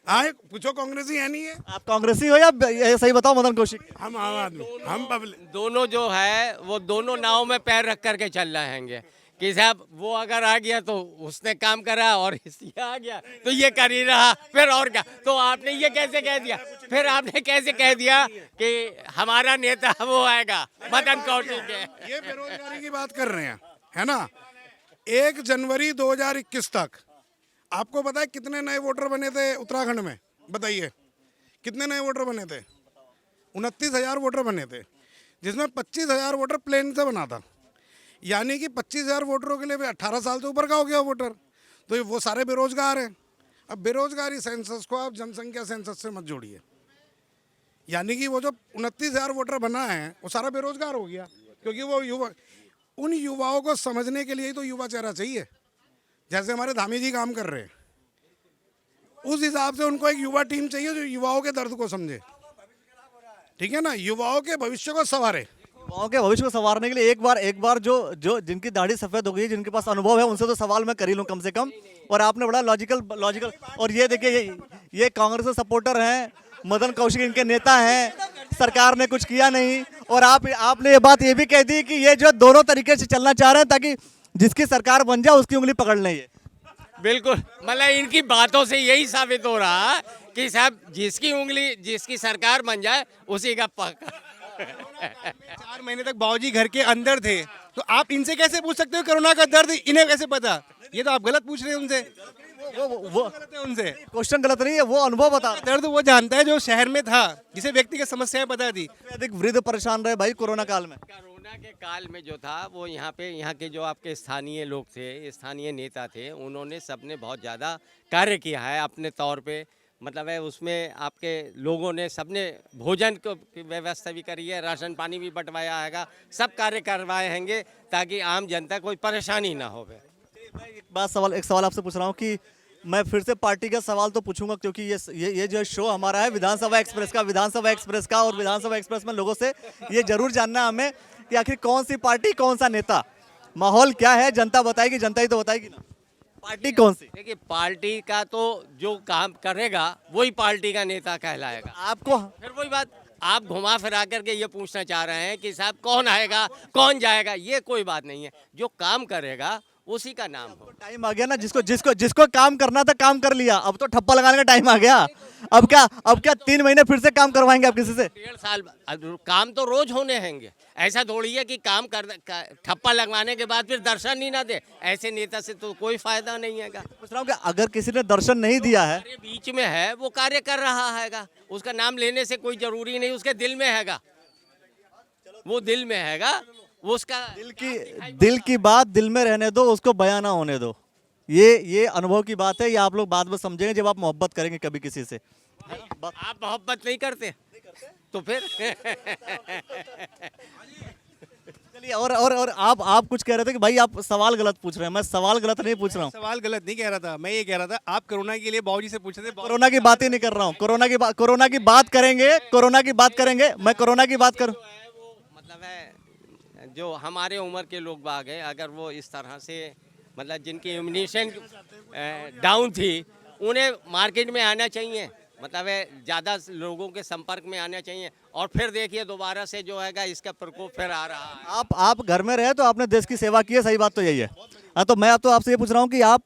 हाँ पूछो, कांग्रेसी है नहीं है? आप कांग्रेसी हो या ये सही बताओ मदन कौशिक? हम आम आदमी, हम पब्लिक। दोनों जो है वो दोनों नाव में पैर रख करके चल रहे हैं कि साहब वो अगर आ गया तो उसने काम करा, और ये आ गया तो ये कर ही रहा, फिर और क्या। तो आपने ये कैसे कह दिया, फिर आपने कैसे कह दिया कि हमारा नेता वो आएगा मदन कौशिक है? ये बेरोजगारी की बात कर रहे हैं, है ना? 1 जनवरी 2021 तक आपको पता है कितने नए वोटर बने थे उत्तराखंड में? बताइए कितने नए वोटर बने थे? 29,000 वोटर बने थे, जिसमें 25,000 वोटर प्लेन से बना था। यानी कि 25,000 वोटरों के लिए 18 साल से ऊपर का हो गया वोटर, तो वो सारे बेरोजगार हैं। अब बेरोजगारी सेंसस को आप जनसंख्या सेंसस से मत जोड़िए, यानी कि वो जो 29,000 वोटर बना है वो सारा बेरोजगार हो गया, क्योंकि वो उन युवाओं को समझने के लिए ही तो युवा चेहरा चाहिए। जैसे हमारे धामी जी काम कर रहे हैं, उस हिसाब से उनको एक युवा टीम चाहिए जो युवाओं के दर्द को समझे, ठीक है ना? युवाओं के भविष्य को संवारे। युवाओं के भविष्य को संवारने के लिए एक बार जो जिनकी दाढ़ी सफेद हो गई, जिनके पास अनुभव है, उनसे तो सवाल मैं कर ही लूँ कम से कम। और आपने बड़ा लॉजिकल और ये देखिए ये कांग्रेस के सपोर्टर हैं, मदन कौशिक इनके नेता हैं, सरकार ने कुछ किया नहीं। और आपने ये बात ये भी कह दी कि ये जो दोनों तरीके से चलना चाह रहे हैं ताकि जिसकी सरकार बन जाए उसकी उंगली पकड़ लें। ये बिल्कुल, मतलब इनकी बातों से यही साबित हो रहा है कि साहब जिसकी सरकार बन जाए उसी का पकड़। 4 महीने तक बाबूजी घर के अंदर थे, तो आप इनसे कैसे पूछ सकते हो कोरोना का दर्द? इन्हें कैसे पता? ये तो आप गलत पूछ रहे हैं उनसे। वो उनसे क्वेश्चन गलत नहीं है, वो अनुभव बता। दर्द वो जानता है जो शहर में था, जिसे व्यक्तिगत समस्याएं पता थी। अधिक वृद्ध परेशान रहे भाई कोरोना काल में। कोरोना के काल में जो था वो यहाँ के जो आपके स्थानीय लोग थे, स्थानीय नेता थे, उन्होंने सबने बहुत ज़्यादा कार्य किया है अपने तौर पे। मतलब है उसमें आपके लोगों ने सबने भोजन की व्यवस्था भी करी है, राशन पानी भी बंटवाया हैगा, सब कार्य करवाए हैंगे ताकि आम जनता कोई परेशानी ना हो। एक सवाल आपसे पूछ रहा हूँ कि मैं फिर से पार्टी का सवाल तो पूछूंगा, क्योंकि ये जो शो हमारा है विधानसभा एक्सप्रेस का, और विधानसभा एक्सप्रेस में लोगों से ये जरूर जानना है हमें कि आखिर कौन सी पार्टी कौन सा नेता। माहौल क्या है जनता बताएगी, जनता ही तो बताएगी ना। पार्टी कौन सी? देखिए पार्टी का तो जो काम करेगा वही पार्टी का नेता कहलाएगा। आपको फिर वही बात, आप घुमा फिरा करके ये पूछना चाह रहे हैं कि साहब कौन आएगा कौन जाएगा, ये कोई बात नहीं है। जो काम करेगा उसी का नाम हो। टाइम आ गया ना, जिसको जिसको जिसको काम करना था काम कर लिया, अब तो ठप्पा लगाने का टाइम आ गया। अब क्या 3 महीने फिर से काम करवाएंगे आप किसी से? 1.5 साल काम तो रोज होने हैंगे। ऐसा थोड़ी है कि काम कर ठप्पा लगवाने के बाद फिर दर्शन ही ना दे। ऐसे नेता से तो कोई फायदा नहीं है। पूछ रहा हूँ कि अगर किसी ने दर्शन नहीं दिया है, हमारे बीच में है, वो कार्य कर रहा हैगा, उसका नाम लेने से कोई जरूरी नहीं, उसके दिल में हैगा, वो दिल में हैगा, वो उसका दिल की बात दिल में रहने दो, उसको बयां ना होने दो। ये अनुभव की बात है, ये आप लोग बाद में समझेंगे जब आप मोहब्बत करेंगे कभी किसी से। आप मोहब्बत नहीं करते तो फिर चलिए, और आप कुछ कह रहे थे कि भाई आप सवाल गलत पूछ रहे हैं। मैं सवाल गलत नहीं पूछ रहा हूँ, सवाल गलत नहीं कह रहा था, मैं ये कह रहा था आप कोरोना के लिए बाबूजी से पूछ रहे थे। कोरोना की बात ही नहीं कर रहा हूँ। कोरोना की बात करेंगे, कोरोना की बात करेंगे, मैं कोरोना की बात करूँ। मतलब है जो हमारे उम्र के लोग बाग हैं, अगर वो इस तरह से मतलब जिनकी इम्यूनिशन डाउन थी, उन्हें मार्केट में आना चाहिए, मतलब है ज़्यादा लोगों के संपर्क में आना चाहिए। और फिर देखिए दोबारा से जो है इसका प्रकोप फिर आ रहा है। आप घर में रहे तो आपने देश की सेवा की है, सही बात तो यही है। हाँ, तो मैं अब तो आपसे ये पूछ रहा हूँ कि आप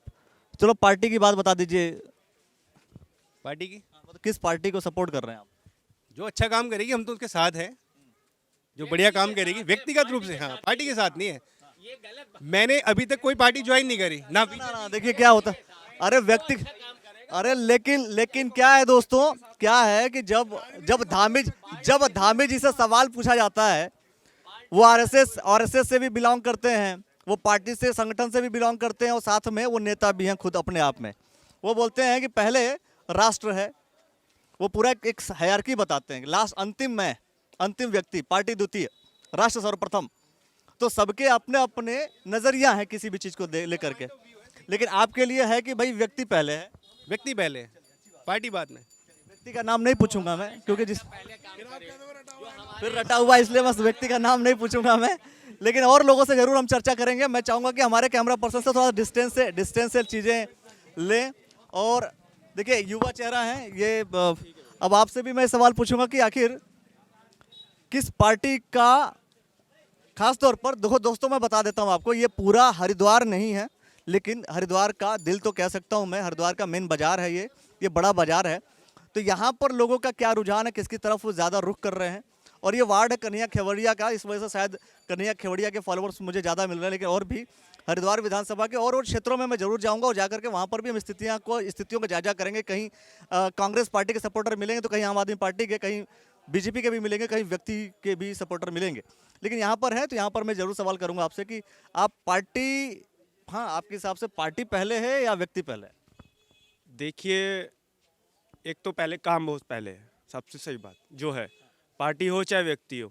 चलो पार्टी की बात बता दीजिए। पार्टी की तो किस पार्टी को सपोर्ट कर रहे हैं आप? जो अच्छा काम करेगी हम तो उसके साथ हैं, जो बढ़िया काम करेगी व्यक्तिगत रूप से। हाँ, पार्टी के साथ नहीं है। मैंने अभी तक कोई पार्टी ज्वाइन नहीं करी ना। देखिए क्या होता है, अरे लेकिन क्या है दोस्तों, क्या है कि जब धामी जी से सवाल पूछा जाता है, वो आरएसएस से भी बिलोंग करते हैं, वो पार्टी से संगठन से भी बिलोंग करते हैं, और साथ में वो नेता भी हैं खुद अपने आप में। वो बोलते हैं कि पहले राष्ट्र है, वो पूरा एक हायरार्की बताते हैं, लास्ट अंतिम व्यक्ति, पार्टी द्वितीय, राष्ट्र सर्वप्रथम। तो सबके अपने अपने नजरिया है किसी भी चीज को लेकर के, लेकिन आपके लिए है कि भाई व्यक्ति पहले है। व्यक्ति पहले, पार्टी बाद में। व्यक्ति का नाम नहीं पूछूंगा मैं, क्योंकि फिर रटा हुआ, इसलिए बस व्यक्ति का नाम नहीं पूछूंगा मैं। लेकिन और लोगों से जरूर हम चर्चा करेंगे। मैं चाहूंगा कि हमारे कैमरा पर्सन से थोड़ा डिस्टेंस से चीजें लें। और देखिए युवा चेहरा है ये। अब आपसे भी मैं सवाल पूछूंगा कि आखिर किस पार्टी का, खास तौर पर देखो दोस्तों, मैं बता देता हूं आपको, ये पूरा हरिद्वार नहीं है, लेकिन हरिद्वार का दिल तो कह सकता हूं मैं। हरिद्वार का मेन बाजार है ये बड़ा बाजार है। तो यहाँ पर लोगों का क्या रुझान है, किसकी तरफ वो ज़्यादा रुख कर रहे हैं। और ये वार्ड है कन्हैया खेवड़िया का, इस वजह से शायद कन्हैया खेवड़िया के फॉलोअर्स मुझे ज़्यादा मिल रहे हैं। लेकिन और भी हरिद्वार विधानसभा के और क्षेत्रों में मैं जरूर जाऊँगा, और जाकर के वहाँ पर भी हम स्थितियों का जायजा करेंगे। कहीं कांग्रेस पार्टी के सपोर्टर मिलेंगे, तो कहीं आम आदमी पार्टी के, कहीं बीजेपी के भी मिलेंगे, कहीं व्यक्ति के भी सपोर्टर मिलेंगे। लेकिन यहाँ पर है तो यहाँ पर मैं जरूर सवाल करूँगा आपसे कि आप पार्टी, हाँ आपके हिसाब से पार्टी पहले है या व्यक्ति पहले है? देखिए, एक तो पहले काम बहुत पहले है, सबसे सही बात जो है। पार्टी हो चाहे व्यक्ति हो,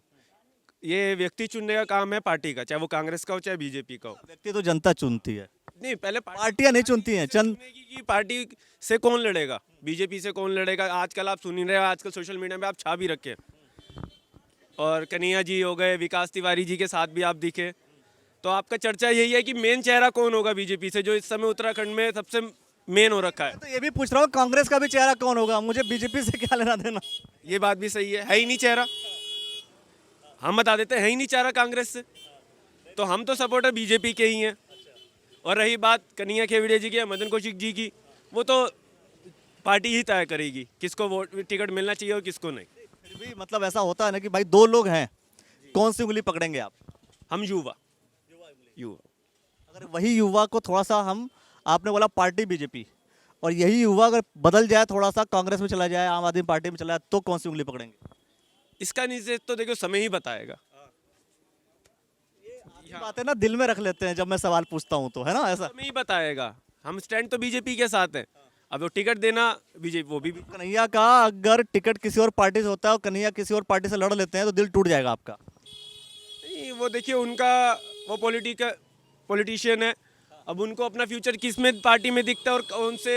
ये व्यक्ति चुनने का काम है पार्टी का, चाहे वो कांग्रेस का हो चाहे बीजेपी का हो। व्यक्ति तो जनता चुनती है। नहीं, पहले पार्टियां नहीं चुनती हैं। की पार्टी से कौन लड़ेगा, बीजेपी से कौन लड़ेगा। आजकल आप सुन ही रहे हो, आजकल सोशल मीडिया में आप छा भी रखे। और कन्हैया जी हो गए, विकास तिवारी जी के साथ भी आप दिखे, तो आपका चर्चा यही है कि मेन चेहरा कौन होगा बीजेपी से, जो इस समय उत्तराखंड में सबसे मेन हो रखा है। तो ये भी पूछ रहा हूँ कांग्रेस का भी चेहरा कौन होगा, मुझे बीजेपी से क्या लेना देना। ये बात भी सही है ही नहीं चेहरा। हम बता देते हैं, है ही नहीं चेहरा कांग्रेस से, तो हम तो सपोर्टर बीजेपी के ही हैं। और रही बात कन्हैया खेवड़िया जी की या मदन कौशिक जी की, वो तो पार्टी ही तय करेगी किसको वोट टिकट मिलना चाहिए और किसको नहीं। फिर भी मतलब ऐसा होता है ना कि भाई दो लोग हैं, कौन सी उंगली पकड़ेंगे आप? हम युवा। अगर वही युवा को थोड़ा सा हम, आपने बोला पार्टी बीजेपी, और यही युवा अगर बदल जाए, थोड़ा सा कांग्रेस में चला जाए, आम आदमी पार्टी में चला जाए, तो कौन सी उंगली पकड़ेंगे? इसका नीचे तो देखो समय ही बताएगा। ये बात है ना, दिल में रख लेते हैं जब मैं सवाल पूछता हूँ तो, है ना, ऐसा समय ही बताएगा। हम स्टैंड तो बीजेपी के साथ हैं। अब वो टिकट देना बीजेपी, वो भी कन्हैया का अगर टिकट किसी और पार्टी से होता है और कन्हैया किसी और पार्टी से लड़ लेते हैं तो दिल टूट जाएगा आपका? नहीं, वो देखिए उनका, वो पॉलिटिशियन है। अब उनको अपना फ्यूचर किस में पार्टी में दिखता है और कौन से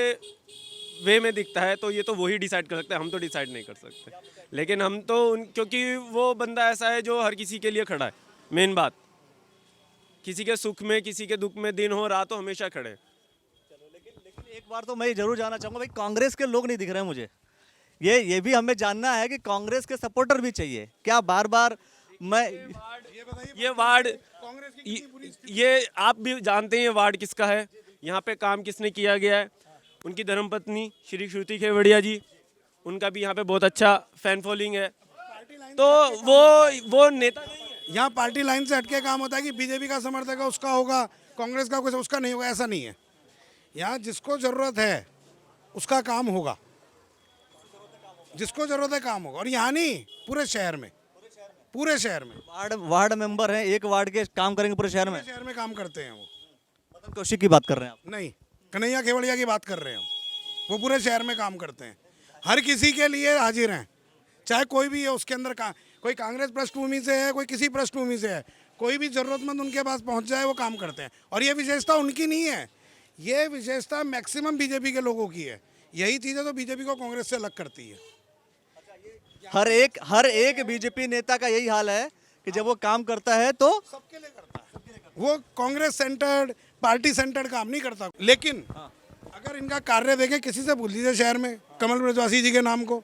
वे में दिखता है, तो ये तो वही डिसाइड कर सकते हैं, हम तो डिसाइड नहीं कर सकते। लेकिन हम तो क्योंकि वो बंदा ऐसा है जो हर किसी के लिए खड़ा है, मेन बात। किसी के सुख में किसी के दुख में दिन हो रात हो हमेशा खड़े। लेकिन एक बार तो मैं ये जरूर जानना चाहूंगा भाई, कांग्रेस के लोग नहीं दिख रहे हैं मुझे। ये भी हमें जानना है कि कांग्रेस के सपोर्टर भी चाहिए क्या? बार बार मैं ये वार्ड, ये आप भी जानते हैं ये वार्ड किसका है, यहाँ पे काम किसने किया गया है। उनकी धर्मपत्नी श्री श्रुति खेवड़िया जी, उनका भी यहाँ पे बहुत अच्छा फैन फॉलोइंग है। तो वो नेता नहीं है। यहाँ पार्टी लाइन से हटके काम होता है कि बीजेपी का समर्थक है उसका होगा, कांग्रेस का कुछ उसका नहीं होगा, ऐसा नहीं है। यहाँ जिसको ज़रूरत है उसका काम होगा, जिसको ज़रूरत है काम होगा। और यहाँ नहीं, पूरे शहर में, पूरे शहर में वार्ड मेंबर हैं, एक वार्ड के काम करेंगे पूरे शहर में? शहर में काम करते हैं वो। मदन कौशिक की बात कर रहे हैं आप? नहीं, कन्हैया खेवड़िया की बात कर रहे हैं हम। वो पूरे शहर में काम करते हैं, हर किसी के लिए हाजिर हैं, चाहे कोई भी है उसके अंदर का। कोई कांग्रेस पृष्ठभूमि से है, कोई किसी पृष्ठभूमि से है, कोई भी ज़रूरतमंद उनके पास पहुंच जाए वो काम करते हैं। और ये विशेषता उनकी नहीं है, ये विशेषता मैक्सिमम बीजेपी के लोगों की है। यही चीज़ें तो बीजेपी को कांग्रेस से अलग करती है। हर एक बीजेपी नेता का यही हाल है कि जब वो काम करता है तो सबके लिए करता है, वो कांग्रेस सेंटर्ड, पार्टी सेंटर्ड काम नहीं करता। लेकिन अगर इनका कार्य देखें, किसी से पूछ लीजिए शहर में कमल ब्रजवासी जी के नाम को,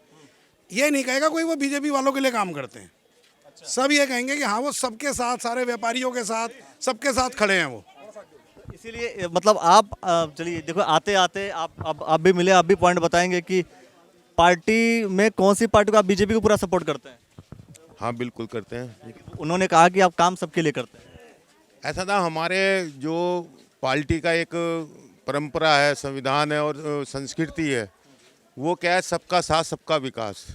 ये नहीं कहेगा कोई वो बीजेपी वालों के लिए काम करते हैं। सब ये कहेंगे कि हाँ वो सबके साथ, सारे व्यापारियों के साथ, सबके साथ खड़े हैं वो। इसीलिए मतलब आप चलिए देखो, आते आते आप भी मिले, आप भी पॉइंट बताएंगे कि पार्टी में कौन सी पार्टी को आप बीजेपी को पूरा सपोर्ट करते हैं? हाँ बिल्कुल करते हैं। उन्होंने कहा कि आप काम सबके लिए करते हैं। ऐसा था, हमारे जो पार्टी का एक परंपरा है, संविधान है और संस्कृति है, वो क्या है, सबका साथ सबका विकास।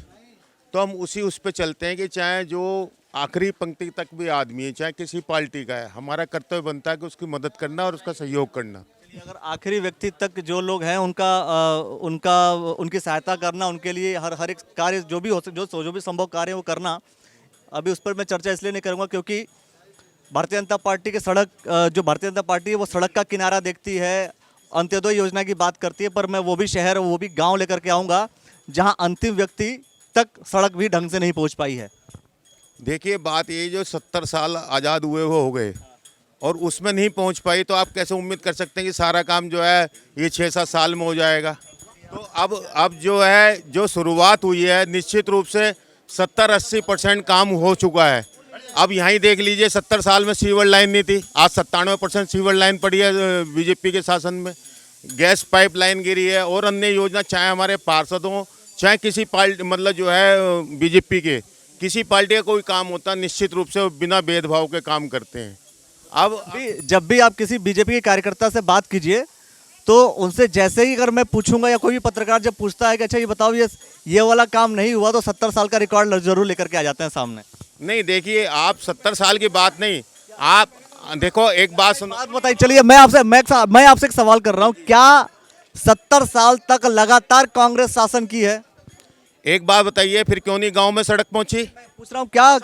तो हम उस पे चलते हैं कि चाहे जो आखिरी पंक्ति तक भी आदमी है, चाहे किसी पार्टी का है, हमारा कर्तव्य बनता है कि उसकी मदद करना और उसका सहयोग करना। अगर आखिरी व्यक्ति तक जो लोग हैं उनकी सहायता करना, उनके लिए हर एक कार्य जो भी संभव कार्य वो करना। अभी उस पर मैं चर्चा इसलिए नहीं करूँगा क्योंकि भारतीय जनता पार्टी के जो भारतीय जनता पार्टी है वो सड़क का किनारा देखती है, अंत्योदय योजना की बात करती है, पर मैं वो भी शहर, वो भी गांव लेकर के आऊँगा जहां अंतिम व्यक्ति तक सड़क भी ढंग से नहीं पहुंच पाई है। देखिए बात ये, जो 70 साल आज़ाद हुए वो हो गए और उसमें नहीं पहुंच पाई, तो आप कैसे उम्मीद कर सकते हैं कि सारा काम जो है ये 6-7 साल में हो जाएगा। तो अब जो है, जो शुरुआत हुई है, निश्चित रूप से 70-80% काम हो चुका है। अब यहाँ ही देख लीजिए, 70 साल में सीवर लाइन नहीं थी, आज 97% सीवर लाइन पड़ी है बीजेपी के शासन में। गैस पाइप लाइन गिरी है और अन्य योजना, चाहे हमारे पार्षद हों, चाहे किसी पार्टी, मतलब जो है बीजेपी के किसी पार्टी का कोई काम होता, निश्चित रूप से बिना भेदभाव के काम करते हैं। अब जब भी आप किसी बीजेपी के कार्यकर्ता से बात कीजिए तो उनसे जैसे ही अगर मैं पूछूंगा या कोई भी पत्रकार जब पूछता है कि अच्छा ये बताओ ये वाला काम नहीं हुआ, तो 70 साल का रिकॉर्ड जरूर लेकर के आ जाते हैं सामने। नहीं, देखिए आप 70 साल की बात नहीं, आप देखो एक बात बताइए। चलिए मैं आपसे एक सवाल कर रहा हूँ, क्या 70 साल तक लगातार कांग्रेस शासन की है? एक बात बताइए, फिर क्यों नहीं गांव में सड़क पहुंची? पूछ रहा हूँ, क्या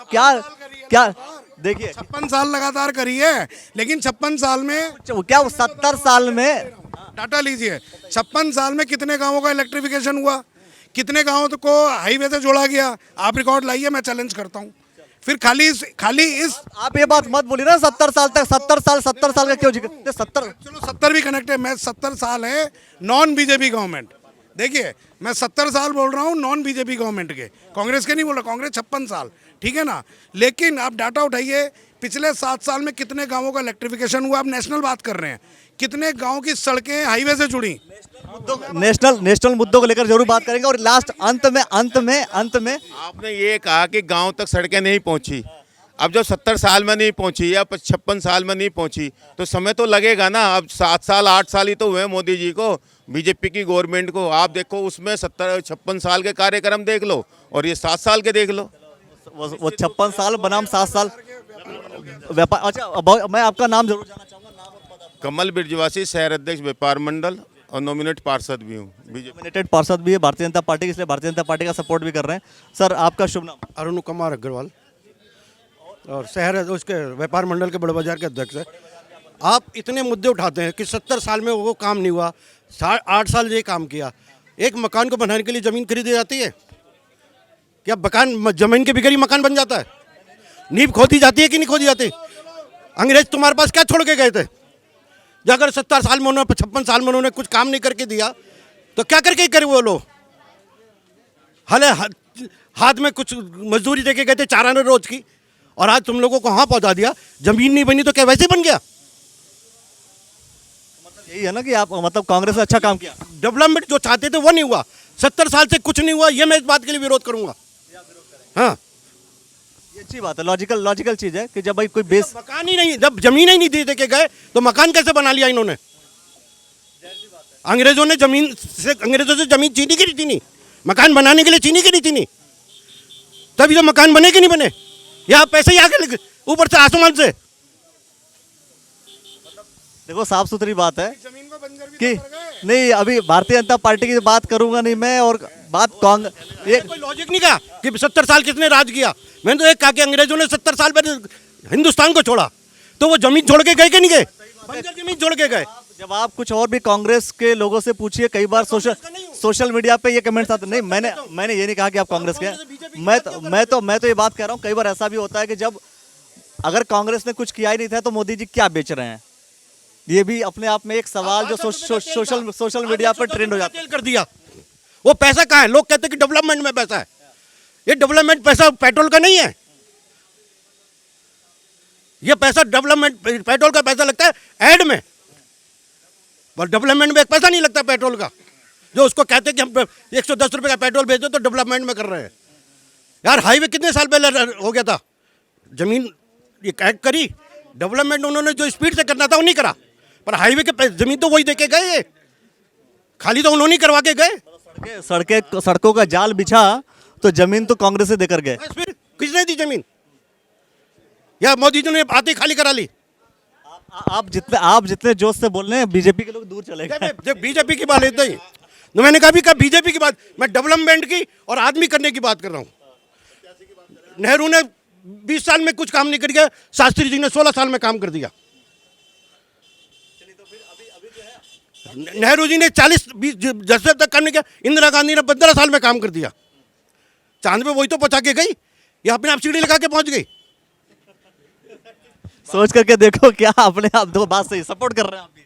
देखिए 56 साल लगातार करी है, लेकिन 56 साल में क्या 70 साल में डाटा लीजिए, 56 साल में कितने गांवों का इलेक्ट्रिफिकेशन हुआ, कितने गांवों को हाईवे से जोड़ा गया? आप रिकॉर्ड लाइए, मैं चैलेंज करता हूं। फिर खाली इस आप ये बात मत बोलिए ना, 70 साल तक 70 साल का क्यों जिक्र? 70 चलो 70 भी कनेक्ट है, मैं 70 साल है नॉन बीजेपी गवर्नमेंट। देखिए मैं 70 साल बोल रहा हूँ नॉन बीजेपी गवर्नमेंट के, कांग्रेस के नहीं बोल रहा, कांग्रेस 56 साल, ठीक है ना। लेकिन आप डाटा उठाइए, पिछले 7 साल में कितने गांवों का इलेक्ट्रिफिकेशन हुआ? आप नेशनल बात कर रहे हैं, कितने गांव की सड़कें हाईवे से जुड़ी? नेशनल मुद्दों को लेकर जरूर बात करेंगे। और लास्ट अंत में आपने ये कहा कि गांव तक सड़कें नहीं पहुंची। अब जब 70 साल में नहीं पहुंची या 56 साल में नहीं पहुंची, तो समय तो लगेगा ना। अब 7 साल 8 साल ही तो हुए मोदी जी को, बीजेपी की गवर्नमेंट को। आप देखो उसमें 56 साल के कार्यक्रम देख लो और ये 7 साल के देख लो। वो 56 साल बनाम 7 साल व्यापार। अच्छा, मैं आपका नाम जरूर जानना चाहूँगा। कमल ब्रजवासी, शहर अध्यक्ष व्यापार मंडल और नॉमिनेट पार्षद भी हूँ, नॉमिनेटेड पार्षद भी है भारतीय जनता पार्टी के, इसलिए भारतीय जनता पार्टी का सपोर्ट भी कर रहे हैं। सर आपका शुभ नाम? अरुण कुमार अग्रवाल, और शहर उसके व्यापार मंडल के बड़े बाजार के अध्यक्ष है। आप इतने मुद्दे उठाते हैं कि 70 साल में वो काम नहीं हुआ, 8 साल ये काम किया। एक मकान को बनाने के लिए ज़मीन खरीदी जाती है क्या? ज़मीन के बगैर ही मकान बन जाता है? नींव खोदी जाती है कि नहीं खोदी जाती? अंग्रेज तुम्हारे पास क्या छोड़ के गए थे? जो अगर 70 साल में उन्होंने 55 साल में उन्होंने कुछ काम नहीं करके दिया तो क्या करके करे वो लोग? हले हाथ में कुछ मजदूरी देके गए थे 4 आने रोज की, और आज तुम लोगों को वहां पहुंचा दिया। जमीन नहीं बनी तो क्या वैसे बन गया? यही है ना कि आप मतलब कांग्रेस ने अच्छा काम किया। डेवलपमेंट जो चाहते थे वो नहीं हुआ। 70 साल से कुछ नहीं हुआ, ये मैं इस बात के लिए विरोध करूंगा। हाँ, ये अच्छी बात है, लॉजिकल चीज है कि जब भाई कोई बेस मकान ही नहीं, जब जमीन ही नहीं दे के गए तो मकान कैसे बना लिया इन्होंने? अंग्रेजों से जमीन छीनी की नहीं छीनी, मकान बनाने के लिए छीनी की नहीं छीनी, तभी तो मकान बने कि नहीं बने? यहाँ पैसे ही आके ऊपर से आसमान से। देखो साफ सुथरी बात है कि नहीं, अभी भारतीय जनता पार्टी की बात करूंगा नहीं मैं, और बात कांग्रेस कोई लॉजिक नहीं कहा कि 70 साल किसने राज किया। मैंने तो एक कहा कि अंग्रेजों ने 70 साल पहले हिंदुस्तान को छोड़ा, तो वो जमीन छोड़ के गए कि नहीं गए? बंजर जमीन छोड़ के गए। जब आप कुछ और भी कांग्रेस के लोगों से पूछिए, कई बार सोशल मीडिया पे ये कमेंट्स आते। नहीं, मैंने ये नहीं कहा कि आप कांग्रेस के, मैं तो ये बात कह रहा हूँ, कई बार ऐसा भी होता है कि जब अगर कांग्रेस ने कुछ किया ही नहीं था तो मोदी जी क्या बेच रहे हैं? ये भी अपने आप में एक सवाल जो सोशल मीडिया पर ट्रेंड हो जाता है। कर दिया, वो पैसा कहाँ है? लोग कहते हैं कि डेवलपमेंट में पैसा है। ये डेवलपमेंट पैसा पेट्रोल का नहीं है, ये पैसा डेवलपमेंट पेट्रोल का पैसा लगता है ऐड में, पर डेवलपमेंट में एक पैसा नहीं लगता पेट्रोल का। जो उसको कहते हैं कि हम 110 रुपए का पेट्रोल बेचो तो डेवलपमेंट में कर रहे हैं। यार हाईवे कितने साल पहले हो गया था, जमीन ये कैद करी, डेवलपमेंट उन्होंने जो स्पीड से करना था वो नहीं करा, पर हाईवे के जमीन तो वही देके गए, खाली तो उन्होंने करवा के गए। सड़कों का जाल बिछा तो जमीन तो कांग्रेस से देकर गए। फिर किसने दी जमीन? या मोदी जी ने आते खाली करा ली? आप जितने जोश से बोल रहे हैं बीजेपी के लोग दूर चले गए। जब बीजेपी की बात लेते ही तो मैंने कहा बीजेपी की बात, मैं डेवलपमेंट की और आदमी करने की बात कर रहा हूं। नेहरू ने 20 साल में कुछ काम नहीं कर दिया, शास्त्री जी ने 16 साल में काम कर दिया। नेहरू जी ने 40-20 जैसे तक काम नहीं किया, इंदिरा गांधी ने 15 साल में काम कर दिया। चांद पे वही तो पहुंचा के गई, या अपने आप सीढ़ी लगा के पहुंच गई। सोच करके देखो, क्या अपने आप दो बात सही सपोर्ट कर रहे हैं आप भी?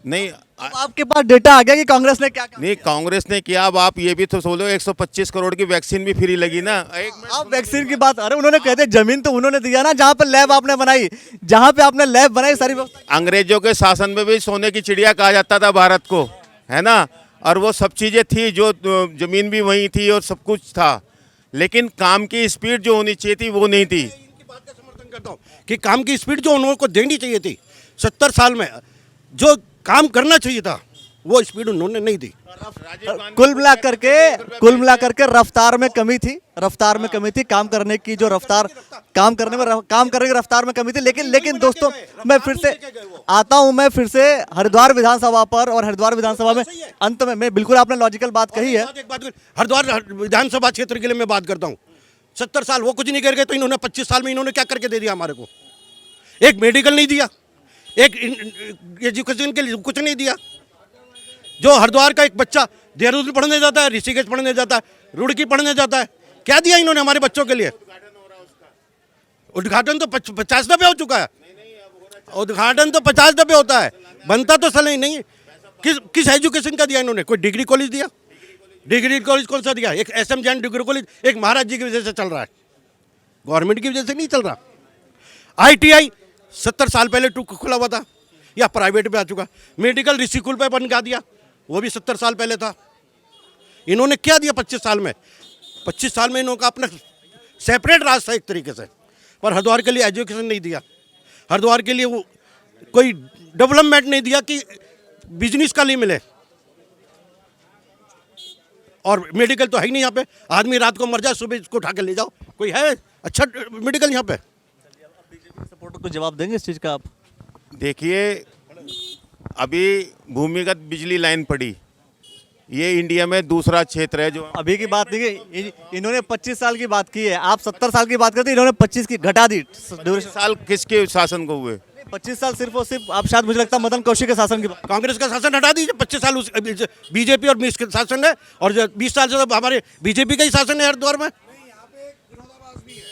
नहीं, अब आपके पास डेटा आ गया कि कांग्रेस ने क्या काम? नहीं, कांग्रेस ने किया। अब आप ये भी तो सोचो, 125 करोड़ की वैक्सीन भी फ्री लगी ना। आप वैक्सीन की बात, अरे उन्होंने कहते जमीन तो उन्होंने दिया ना, जहाँ पे लैब आपने बनाई, जहाँ पे आपने लैब बनाई सारी व्यवस्था। अंग्रेजों के शासन में भी सोने की चिड़िया कहा जाता था भारत को, है ना, और वो सब चीज़ें थी, जो जमीन भी वहीं थी और सब कुछ था, लेकिन काम की स्पीड जो होनी चाहिए थी वो नहीं थी। करता हूं कि काम की स्पीड जो उन्होंने को देनी चाहिए थी, 70 साल में जो काम करना चाहिए था वो स्पीड उन्होंने नहीं दी। कुल मिला करके रफ्तार में कमी थी, काम करने की जो रफ्तार, काम करने की रफ्तार में कमी थी। लेकिन दोस्तों, मैं फिर से आता हूं, मैं फिर से हरिद्वार विधानसभा पर, और हरिद्वार विधानसभा में अंत में मैं बिल्कुल आपने लॉजिकल बात कही है। हरिद्वार विधानसभा क्षेत्र के लिए मैं बात करता हूँ। 70 साल वो कुछ नहीं कर गए, तो इन्होंने 25 साल में इन्होंने क्या करके दे दिया हमारे को? एक मेडिकल नहीं दिया, एक एजुकेशन के लिए कुछ नहीं दिया। जो हरिद्वार का एक बच्चा देहरादून पढ़ने जाता है, ऋषिकेश पढ़ने जाता है, रुड़की पढ़ने जाता है, क्या दिया इन्होंने हमारे बच्चों के लिए? उद्घाटन तो 50 दफे हो चुका है, उद्घाटन तो 50 दफे होता है, बनता तो सही नहीं। किस एजुकेशन का दिया इन्होंने? कोई डिग्री कॉलेज दिया? डिग्री कॉलेज कौन सा दिया? एक SM जैन डिग्री कॉलेज एक महाराज जी की वजह से चल रहा है, गवर्नमेंट की वजह से नहीं चल रहा। ITI 70 साल पहले खुला हुआ था, या प्राइवेट पे आ चुका। मेडिकल ऋषिकुल पे बन का दिया, वो भी 70 साल पहले था। इन्होंने क्या दिया 25 साल में? 25 साल में इन्होंने अपना सेपरेट रास्ता एक तरीके से, पर हरिद्वार के लिए एजुकेशन नहीं दिया, हरिद्वार के लिए वो कोई डेवलपमेंट नहीं दिया कि बिजनेस का लिए मिले। और मेडिकल तो है ही नहीं यहाँ पे, आदमी रात को मर जाए सुबह इसको उठा के ले जाओ, कोई है अच्छा मेडिकल यहाँ पे? सपोर्ट को जवाब देंगे इस चीज़ का आप? देखिए, अभी भूमिगत बिजली लाइन पड़ी, ये इंडिया में दूसरा क्षेत्र है जो अभी की बात नहीं, इन्होंने 25 साल की बात की है, आप 70 साल की बात करते, इन्होंने 25 की घटा दी। साल किसके शासन को हुए? 25 साल सिर्फ और सिर्फ आप शायद मुझे लगता है मदन कौशिक के शासन की बात। कांग्रेस का शासन हटा दीजिए, 25 साल बीजेपी और मिस का शासन है, और 20 साल से हमारे बीजेपी का ही शासन है हरिद्वार में।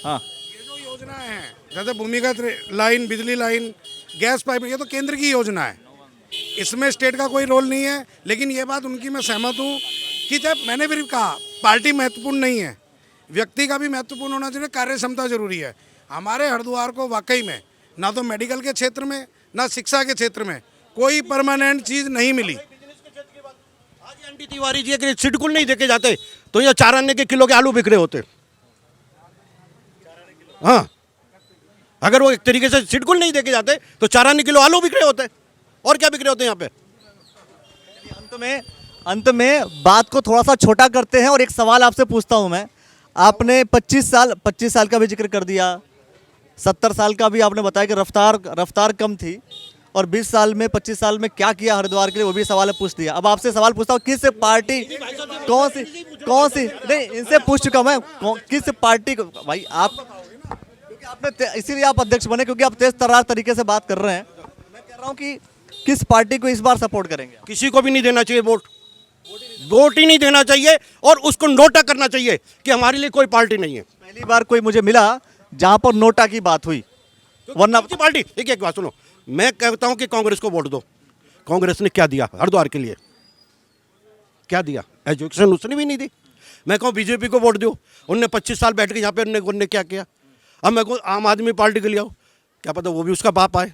हाँ, ये जो योजना है जैसे भूमिगत लाइन, बिजली लाइन, गैस पाइप, ये तो केंद्र की योजना है, इसमें स्टेट का कोई रोल नहीं है। लेकिन ये बात उनकी मैं सहमत हूँ कि जब मैंने फिर कहा पार्टी महत्वपूर्ण नहीं है, व्यक्ति का भी महत्वपूर्ण होना चाहिए, कार्य क्षमता जरूरी है। हमारे हरिद्वार को वाकई में ना तो मेडिकल के क्षेत्र में ना शिक्षा के क्षेत्र में कोई परमानेंट चीज़ नहीं मिली। आज एनटी तिवारी जी अगर सिडकुल नहीं देके जाते तो ये 4 आने के किलो के आलू बिक रहे होते। हाँ, अगर वो एक तरीके से सिडकुल नहीं देके जाते तो 4 आने किलो आलू बिक रहे होते। और क्या बिक रहे होते यहाँ पे? अंत में बात को थोड़ा सा छोटा करते हैं और एक सवाल आपसे पूछता हूं मैं। आपने 25 साल का भी जिक्र कर दिया, 70 साल का भी आपने बताया कि रफ्तार कम थी, और 20 साल में 25 साल में क्या किया हरिद्वार के लिए वो भी सवाल पूछ दिया। अब आपसे सवाल पूछता हूँ, किस पार्टी कौन सी नहीं, इनसे पूछ चुका मैं, किस पार्टी को भाई आप, क्योंकि आपने इसीलिए आप अध्यक्ष बने क्योंकि आप तेज तर्रार तरीके से बात कर रहे हैं। मैं कह रहा हूँ कि किस पार्टी को इस बार सपोर्ट करेंगे? किसी को भी नहीं देना चाहिए वोट ही नहीं देना चाहिए, और उसको नोटा करना चाहिए कि हमारे लिए कोई पार्टी नहीं है। पहली बार कोई मुझे मिला जहां पर नोटा की बात हुई, वरना पार्टी। एक बात सुनो, मैं कहता हूं कि कांग्रेस को वोट दो। कांग्रेस ने क्या दिया हरिद्वार के लिए? क्या दिया? एजुकेशन उसने भी नहीं दी। मैं कहूँ बीजेपी को वोट दो, उनने 25 साल बैठ के यहाँ पे उनने क्या किया? अब मैं कहूँ आम आदमी पार्टी के लिए आओ, क्या पता वो भी उसका बाप आए।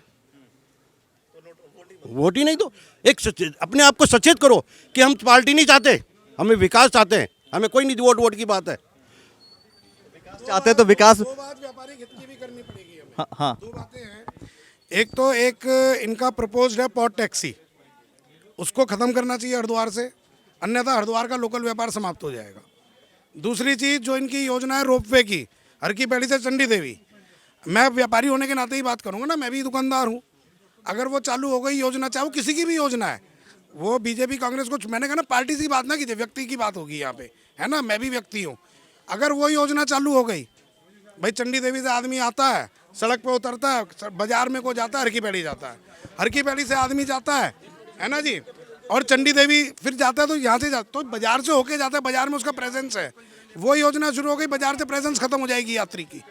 वोट ही नहीं दो। अपने आप को सचेत करो कि हम पार्टी नहीं चाहते, हमें विकास चाहते हैं, हमें कोई नहीं वोट की बात है। चाहते हैं तो विकास, व्यापारिक हित की भी करनी पड़ेगी हमें। हाँ। 2 बातें हैं। एक इनका प्रपोज्ड है पॉट टैक्सी, उसको ख़त्म करना चाहिए हरिद्वार से, अन्यथा हरिद्वार का लोकल व्यापार समाप्त हो जाएगा। दूसरी चीज़ जो इनकी योजना है रोपवे की, हर की पैड़ी से चंडी देवी, मैं व्यापारी होने के नाते ही बात करूँगा ना, मैं भी दुकानदार हूँ। अगर वो चालू हो गई योजना, चाहे वो किसी की भी योजना है, वो बीजेपी कांग्रेस को, मैंने कहा ना पार्टी की बात ना कीजिए, व्यक्ति की बात होगी यहाँ पे, है ना, मैं भी व्यक्ति हूँ। अगर वो योजना चालू हो गई, भाई चंडी देवी से आदमी आता है, सड़क पे उतरता है, बाजार में को जाता है, हर की पैड़ी जाता है, हर की पैड़ी से आदमी जाता है ना जी, और चंडी देवी फिर जाता है, तो यहाँ से तो बाजार से होके जाता है, बाजार में उसका प्रेजेंस है। वो योजना शुरू हो गई, बाजार से प्रेजेंस खत्म हो जाएगी यात्री की।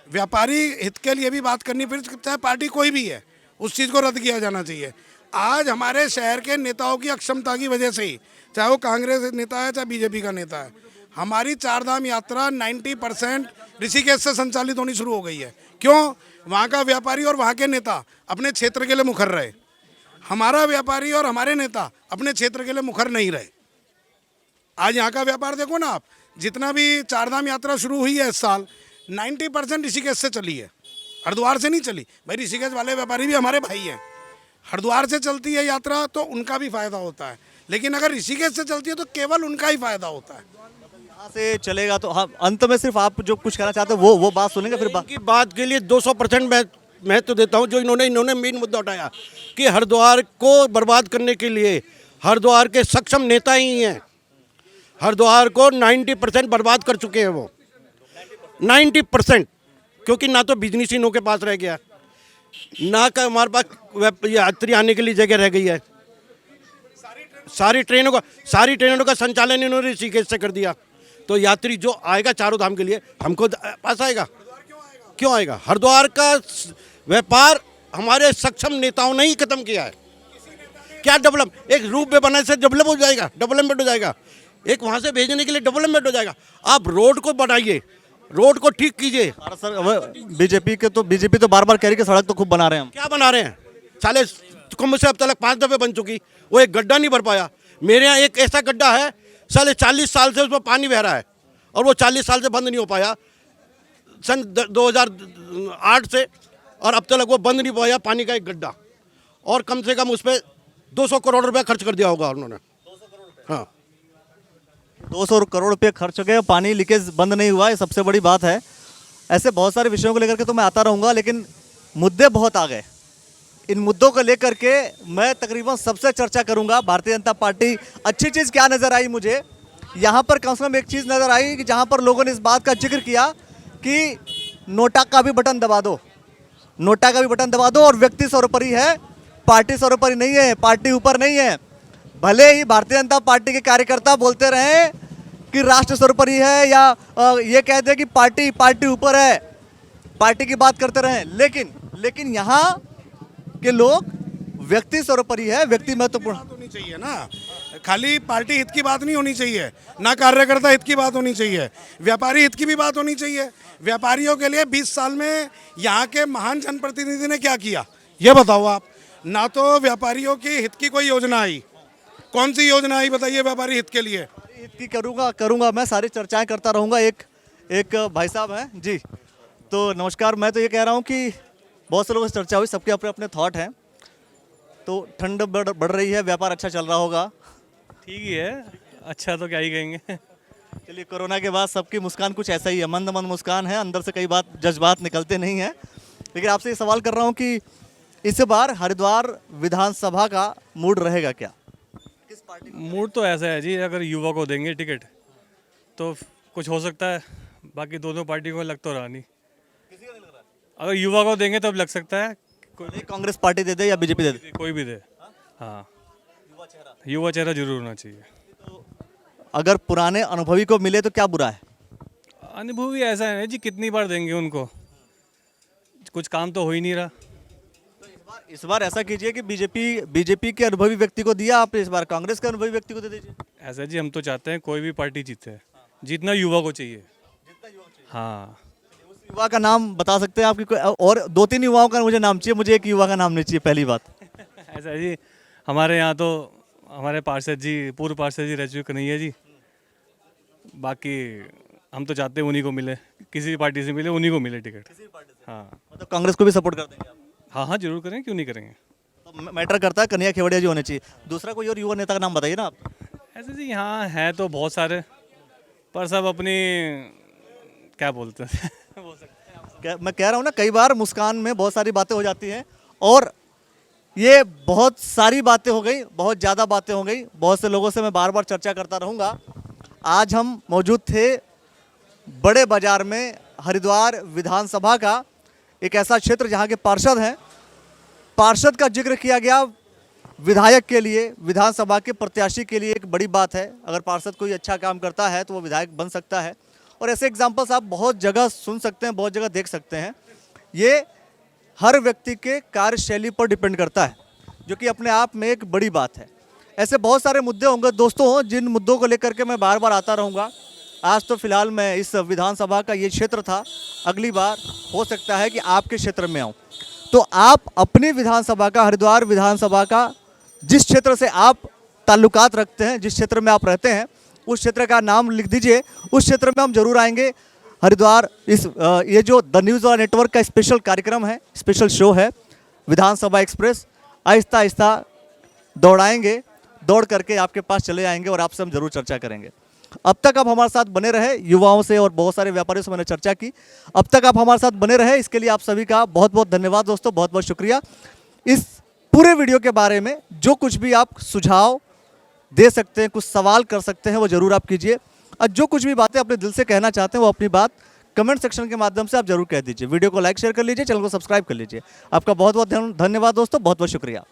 व्यापारी हित के लिए भी बात करनी, फिर चाहे पार्टी कोई भी है, उस चीज़ को रद्द किया जाना चाहिए। आज हमारे शहर के नेताओं की अक्षमता की वजह से ही, चाहे वो कांग्रेस नेता है चाहे बीजेपी का नेता है, हमारी 4 धाम यात्रा 90% ऋषिकेश से संचालित होनी शुरू हो गई है। क्यों? वहाँ का व्यापारी और वहाँ के नेता अपने क्षेत्र के लिए मुखर रहे, हमारा व्यापारी और हमारे नेता अपने क्षेत्र के लिए मुखर नहीं रहे। आज यहाँ का व्यापार देखो ना आप, जितना भी 4 धाम यात्रा शुरू हुई है इस साल, 90% ऋषिकेश से चली है, हरिद्वार से नहीं चली। भाई ऋषिकेश वाले व्यापारी भी हमारे भाई हैं, हरिद्वार से चलती है यात्रा तो उनका भी फायदा होता है, लेकिन अगर ऋषिकेश से चलती है तो केवल उनका ही फायदा होता है। यहाँ से चलेगा तो हम अंत में सिर्फ आप जो कुछ कहना चाहते हो वो बात सुनेंगे। फिर की बात के लिए 200% महत्व देता हूँ। जो इन्होंने मेन मुद्दा उठाया कि हरिद्वार को बर्बाद करने के लिए हरिद्वार के सक्षम नेता ही हैं। हरिद्वार को 90% बर्बाद कर चुके हैं वो, 90%, क्योंकि ना तो बिजनेस इनों के पास रह गया, ना का हमारे पास यात्री आने के लिए जगह रह गई है। सारी ट्रेनों का संचालन इन्होंने ऋषिकेश से कर दिया, तो यात्री जो आएगा चारों धाम के लिए हमको पास आएगा। क्यों आएगा? हरिद्वार का व्यापार हमारे सक्षम नेताओं ने ही खत्म किया है। क्या डेवलप, एक रूप में बनाने से डेवलप हो जाएगा, डेवलपमेंट हो जाएगा, एक वहाँ से भेजने के लिए डेवलपमेंट हो जाएगा। आप रोड को बढ़ाइए, रोड को ठीक कीजिए। सर बीजेपी तो बार बार कह रही है कि सड़क तो खूब बना रहे हैं हम। क्या बना रहे हैं? साले कुंभ से अब तक 5 दफे बन चुकी, वो एक गड्ढा नहीं भर पाया। मेरे यहाँ एक ऐसा गड्ढा है, साले 40 साल से उसमें पानी बह रहा है और वो 40 साल से बंद नहीं हो पाया, सन 2008 से, और अब तक वो बंद नहीं पाया पानी का एक गड्ढा। और कम से कम उस पर 200 करोड़ रुपया खर्च कर दिया होगा उन्होंने। हाँ, 200 करोड़ रुपये खर्च हो गए, पानी लीकेज बंद नहीं हुआ, ये सबसे बड़ी बात है। ऐसे बहुत सारे विषयों को लेकर के तो मैं आता रहूँगा, लेकिन मुद्दे बहुत आ गए। इन मुद्दों को लेकर के मैं तकरीबन सबसे चर्चा करूंगा। भारतीय जनता पार्टी, अच्छी चीज़ क्या नज़र आई मुझे यहाँ पर? कम से कम एक चीज़ नज़र आई कि जहाँ पर लोगों ने इस बात का जिक्र किया कि नोटा का भी बटन दबा दो, नोटा का भी बटन दबा दो, और व्यक्ति सर्वोपरि है, पार्टी सर्वोपरि नहीं है, पार्टी ऊपर नहीं है। भले ही भारतीय जनता पार्टी के कार्यकर्ता बोलते रहे कि राष्ट्र सर्वोपरि है, या ये कहते हैं कि पार्टी ऊपर है, पार्टी की बात करते रहें, लेकिन यहाँ के लोग व्यक्ति सर्वोपरि है, व्यक्ति महत्वपूर्ण होनी चाहिए ना, खाली पार्टी हित की बात नहीं होनी चाहिए, ना कार्यकर्ता हित की बात होनी चाहिए, व्यापारी हित की भी बात होनी चाहिए। व्यापारियों के लिए 20 साल में यहाँ के महान जनप्रतिनिधि ने क्या किया ये बताओ आप। ना तो व्यापारियों के हित की कोई योजना आई, कौन सी योजना आई बताइए व्यापारी हित के लिए? हित की करूँगा मैं, सारी चर्चाएं करता रहूँगा। एक भाई साहब हैं जी, तो नमस्कार। मैं तो ये कह रहा हूँ कि बहुत से लोगों से चर्चा हुई, सबके अपने अपने थॉट हैं। तो ठंड बढ़ रही है, व्यापार अच्छा चल रहा होगा? ठीक ही है, अच्छा तो क्या ही कहेंगे। चलिए, कोरोना के बाद सबकी मुस्कान कुछ ऐसा ही है, मंद मुस्कान है, अंदर से कई बात जज्बात निकलते नहीं हैं। लेकिन आपसे ये सवाल कर रहा हूँ कि इस बार हरिद्वार विधानसभा का मूड रहेगा क्या? मूड तो ऐसा है जी, अगर युवा को देंगे टिकट तो कुछ हो सकता है, बाकी दोनों पार्टी को लग तो रहा नहीं। अगर युवा को देंगे तब लग सकता है, कांग्रेस पार्टी दे दे या बीजेपी दे दे, कोई भी दे। हाँ, युवा चेहरा जरूर होना चाहिए। अगर पुराने अनुभवी को मिले तो क्या बुरा है? अनुभवी ऐसा है जी, कितनी बार देंगे उनको, कुछ काम तो हो ही नहीं रहा। इस बार ऐसा कीजिए कि बीजेपी के अनुभवी व्यक्ति को दिया, आप इस बार कांग्रेस के अनुभवी व्यक्ति को दे दीजिए। ऐसा जी, हम तो चाहते हैं कोई भी पार्टी जीते, जितना युवा को चाहिए। हाँ, युवा का नाम बता सकते हैं आपकी कोई? और 2-3 युवाओं का मुझे नाम चाहिए, मुझे एक युवा का नाम नहीं चाहिए, पहली बात। ऐसा जी, हमारे यहाँ तो हमारे पार्षद जी, पूर्व पार्षद जी रह चुके कन्हैया जी, बाकी हम तो चाहते हैं उन्हीं को मिले, किसी भी पार्टी से मिले उन्हीं को मिले टिकट। हाँ, मतलब कांग्रेस को भी सपोर्ट कर देंगे आप? हाँ हाँ, जरूर करेंगे, क्यों नहीं करेंगे। तो मैटर करता है कन्हैया खेवड़िया जी होने चाहिए। दूसरा कोई और युवा नेता का नाम बताइए ना आप। ऐसे जी यहाँ है तो बहुत सारे, पर सब अपनी क्या बोलते हैं मैं कह रहा हूँ ना, कई बार मुस्कान में बहुत सारी बातें हो जाती हैं, और ये बहुत सारी बातें हो गई, बहुत ज़्यादा बातें हो गई, बहुत से लोगों से मैं बार बार चर्चा करता रहूँगा। आज हम मौजूद थे बड़े बाजार में, हरिद्वार विधानसभा का एक ऐसा क्षेत्र जहाँ के पार्षद हैं। पार्षद का जिक्र किया गया, विधायक के लिए, विधानसभा के प्रत्याशी के लिए एक बड़ी बात है। अगर पार्षद कोई अच्छा काम करता है तो वो विधायक बन सकता है, और ऐसे एग्जाम्पल्स आप बहुत जगह सुन सकते हैं, बहुत जगह देख सकते हैं। ये हर व्यक्ति के कार्यशैली पर डिपेंड करता है, जो कि अपने आप में एक बड़ी बात है। ऐसे बहुत सारे मुद्दे होंगे दोस्तों, जिन मुद्दों को लेकर के मैं बार बार आता रहूँगा। आज तो फिलहाल मैं इस विधानसभा का ये क्षेत्र था, अगली बार हो सकता है कि आपके क्षेत्र में आऊँ। तो आप अपनी विधानसभा का, हरिद्वार विधानसभा का, जिस क्षेत्र से आप ताल्लुकात रखते हैं, जिस क्षेत्र में आप रहते हैं, उस क्षेत्र का नाम लिख दीजिए, उस क्षेत्र में हम जरूर आएंगे। हरिद्वार ये जो द न्यूज़ वाला नेटवर्क का स्पेशल कार्यक्रम है, स्पेशल शो है विधानसभा एक्सप्रेस, आहिस्ता आहिस्ता दौड़ाएंगे, दौड़ करके आपके पास चले आएंगे और आपसे हम जरूर चर्चा करेंगे। अब तक आप हमारे साथ बने रहे, युवाओं से और बहुत सारे व्यापारियों से मैंने चर्चा की, अब तक आप हमारे साथ बने रहे, इसके लिए आप सभी का बहुत बहुत धन्यवाद दोस्तों, बहुत बहुत शुक्रिया। इस पूरे वीडियो के बारे में जो कुछ भी आप सुझाव दे सकते हैं, कुछ सवाल कर सकते हैं, वो जरूर आप कीजिए, और जो कुछ भी बातें अपने दिल से कहना चाहते हैं वो अपनी बात कमेंट सेक्शन के माध्यम से आप जरूर कह दीजिए। वीडियो को लाइक शेयर कर लीजिए, चैनल को सब्सक्राइब कर लीजिए। आपका बहुत बहुत धन्यवाद दोस्तों, बहुत बहुत शुक्रिया।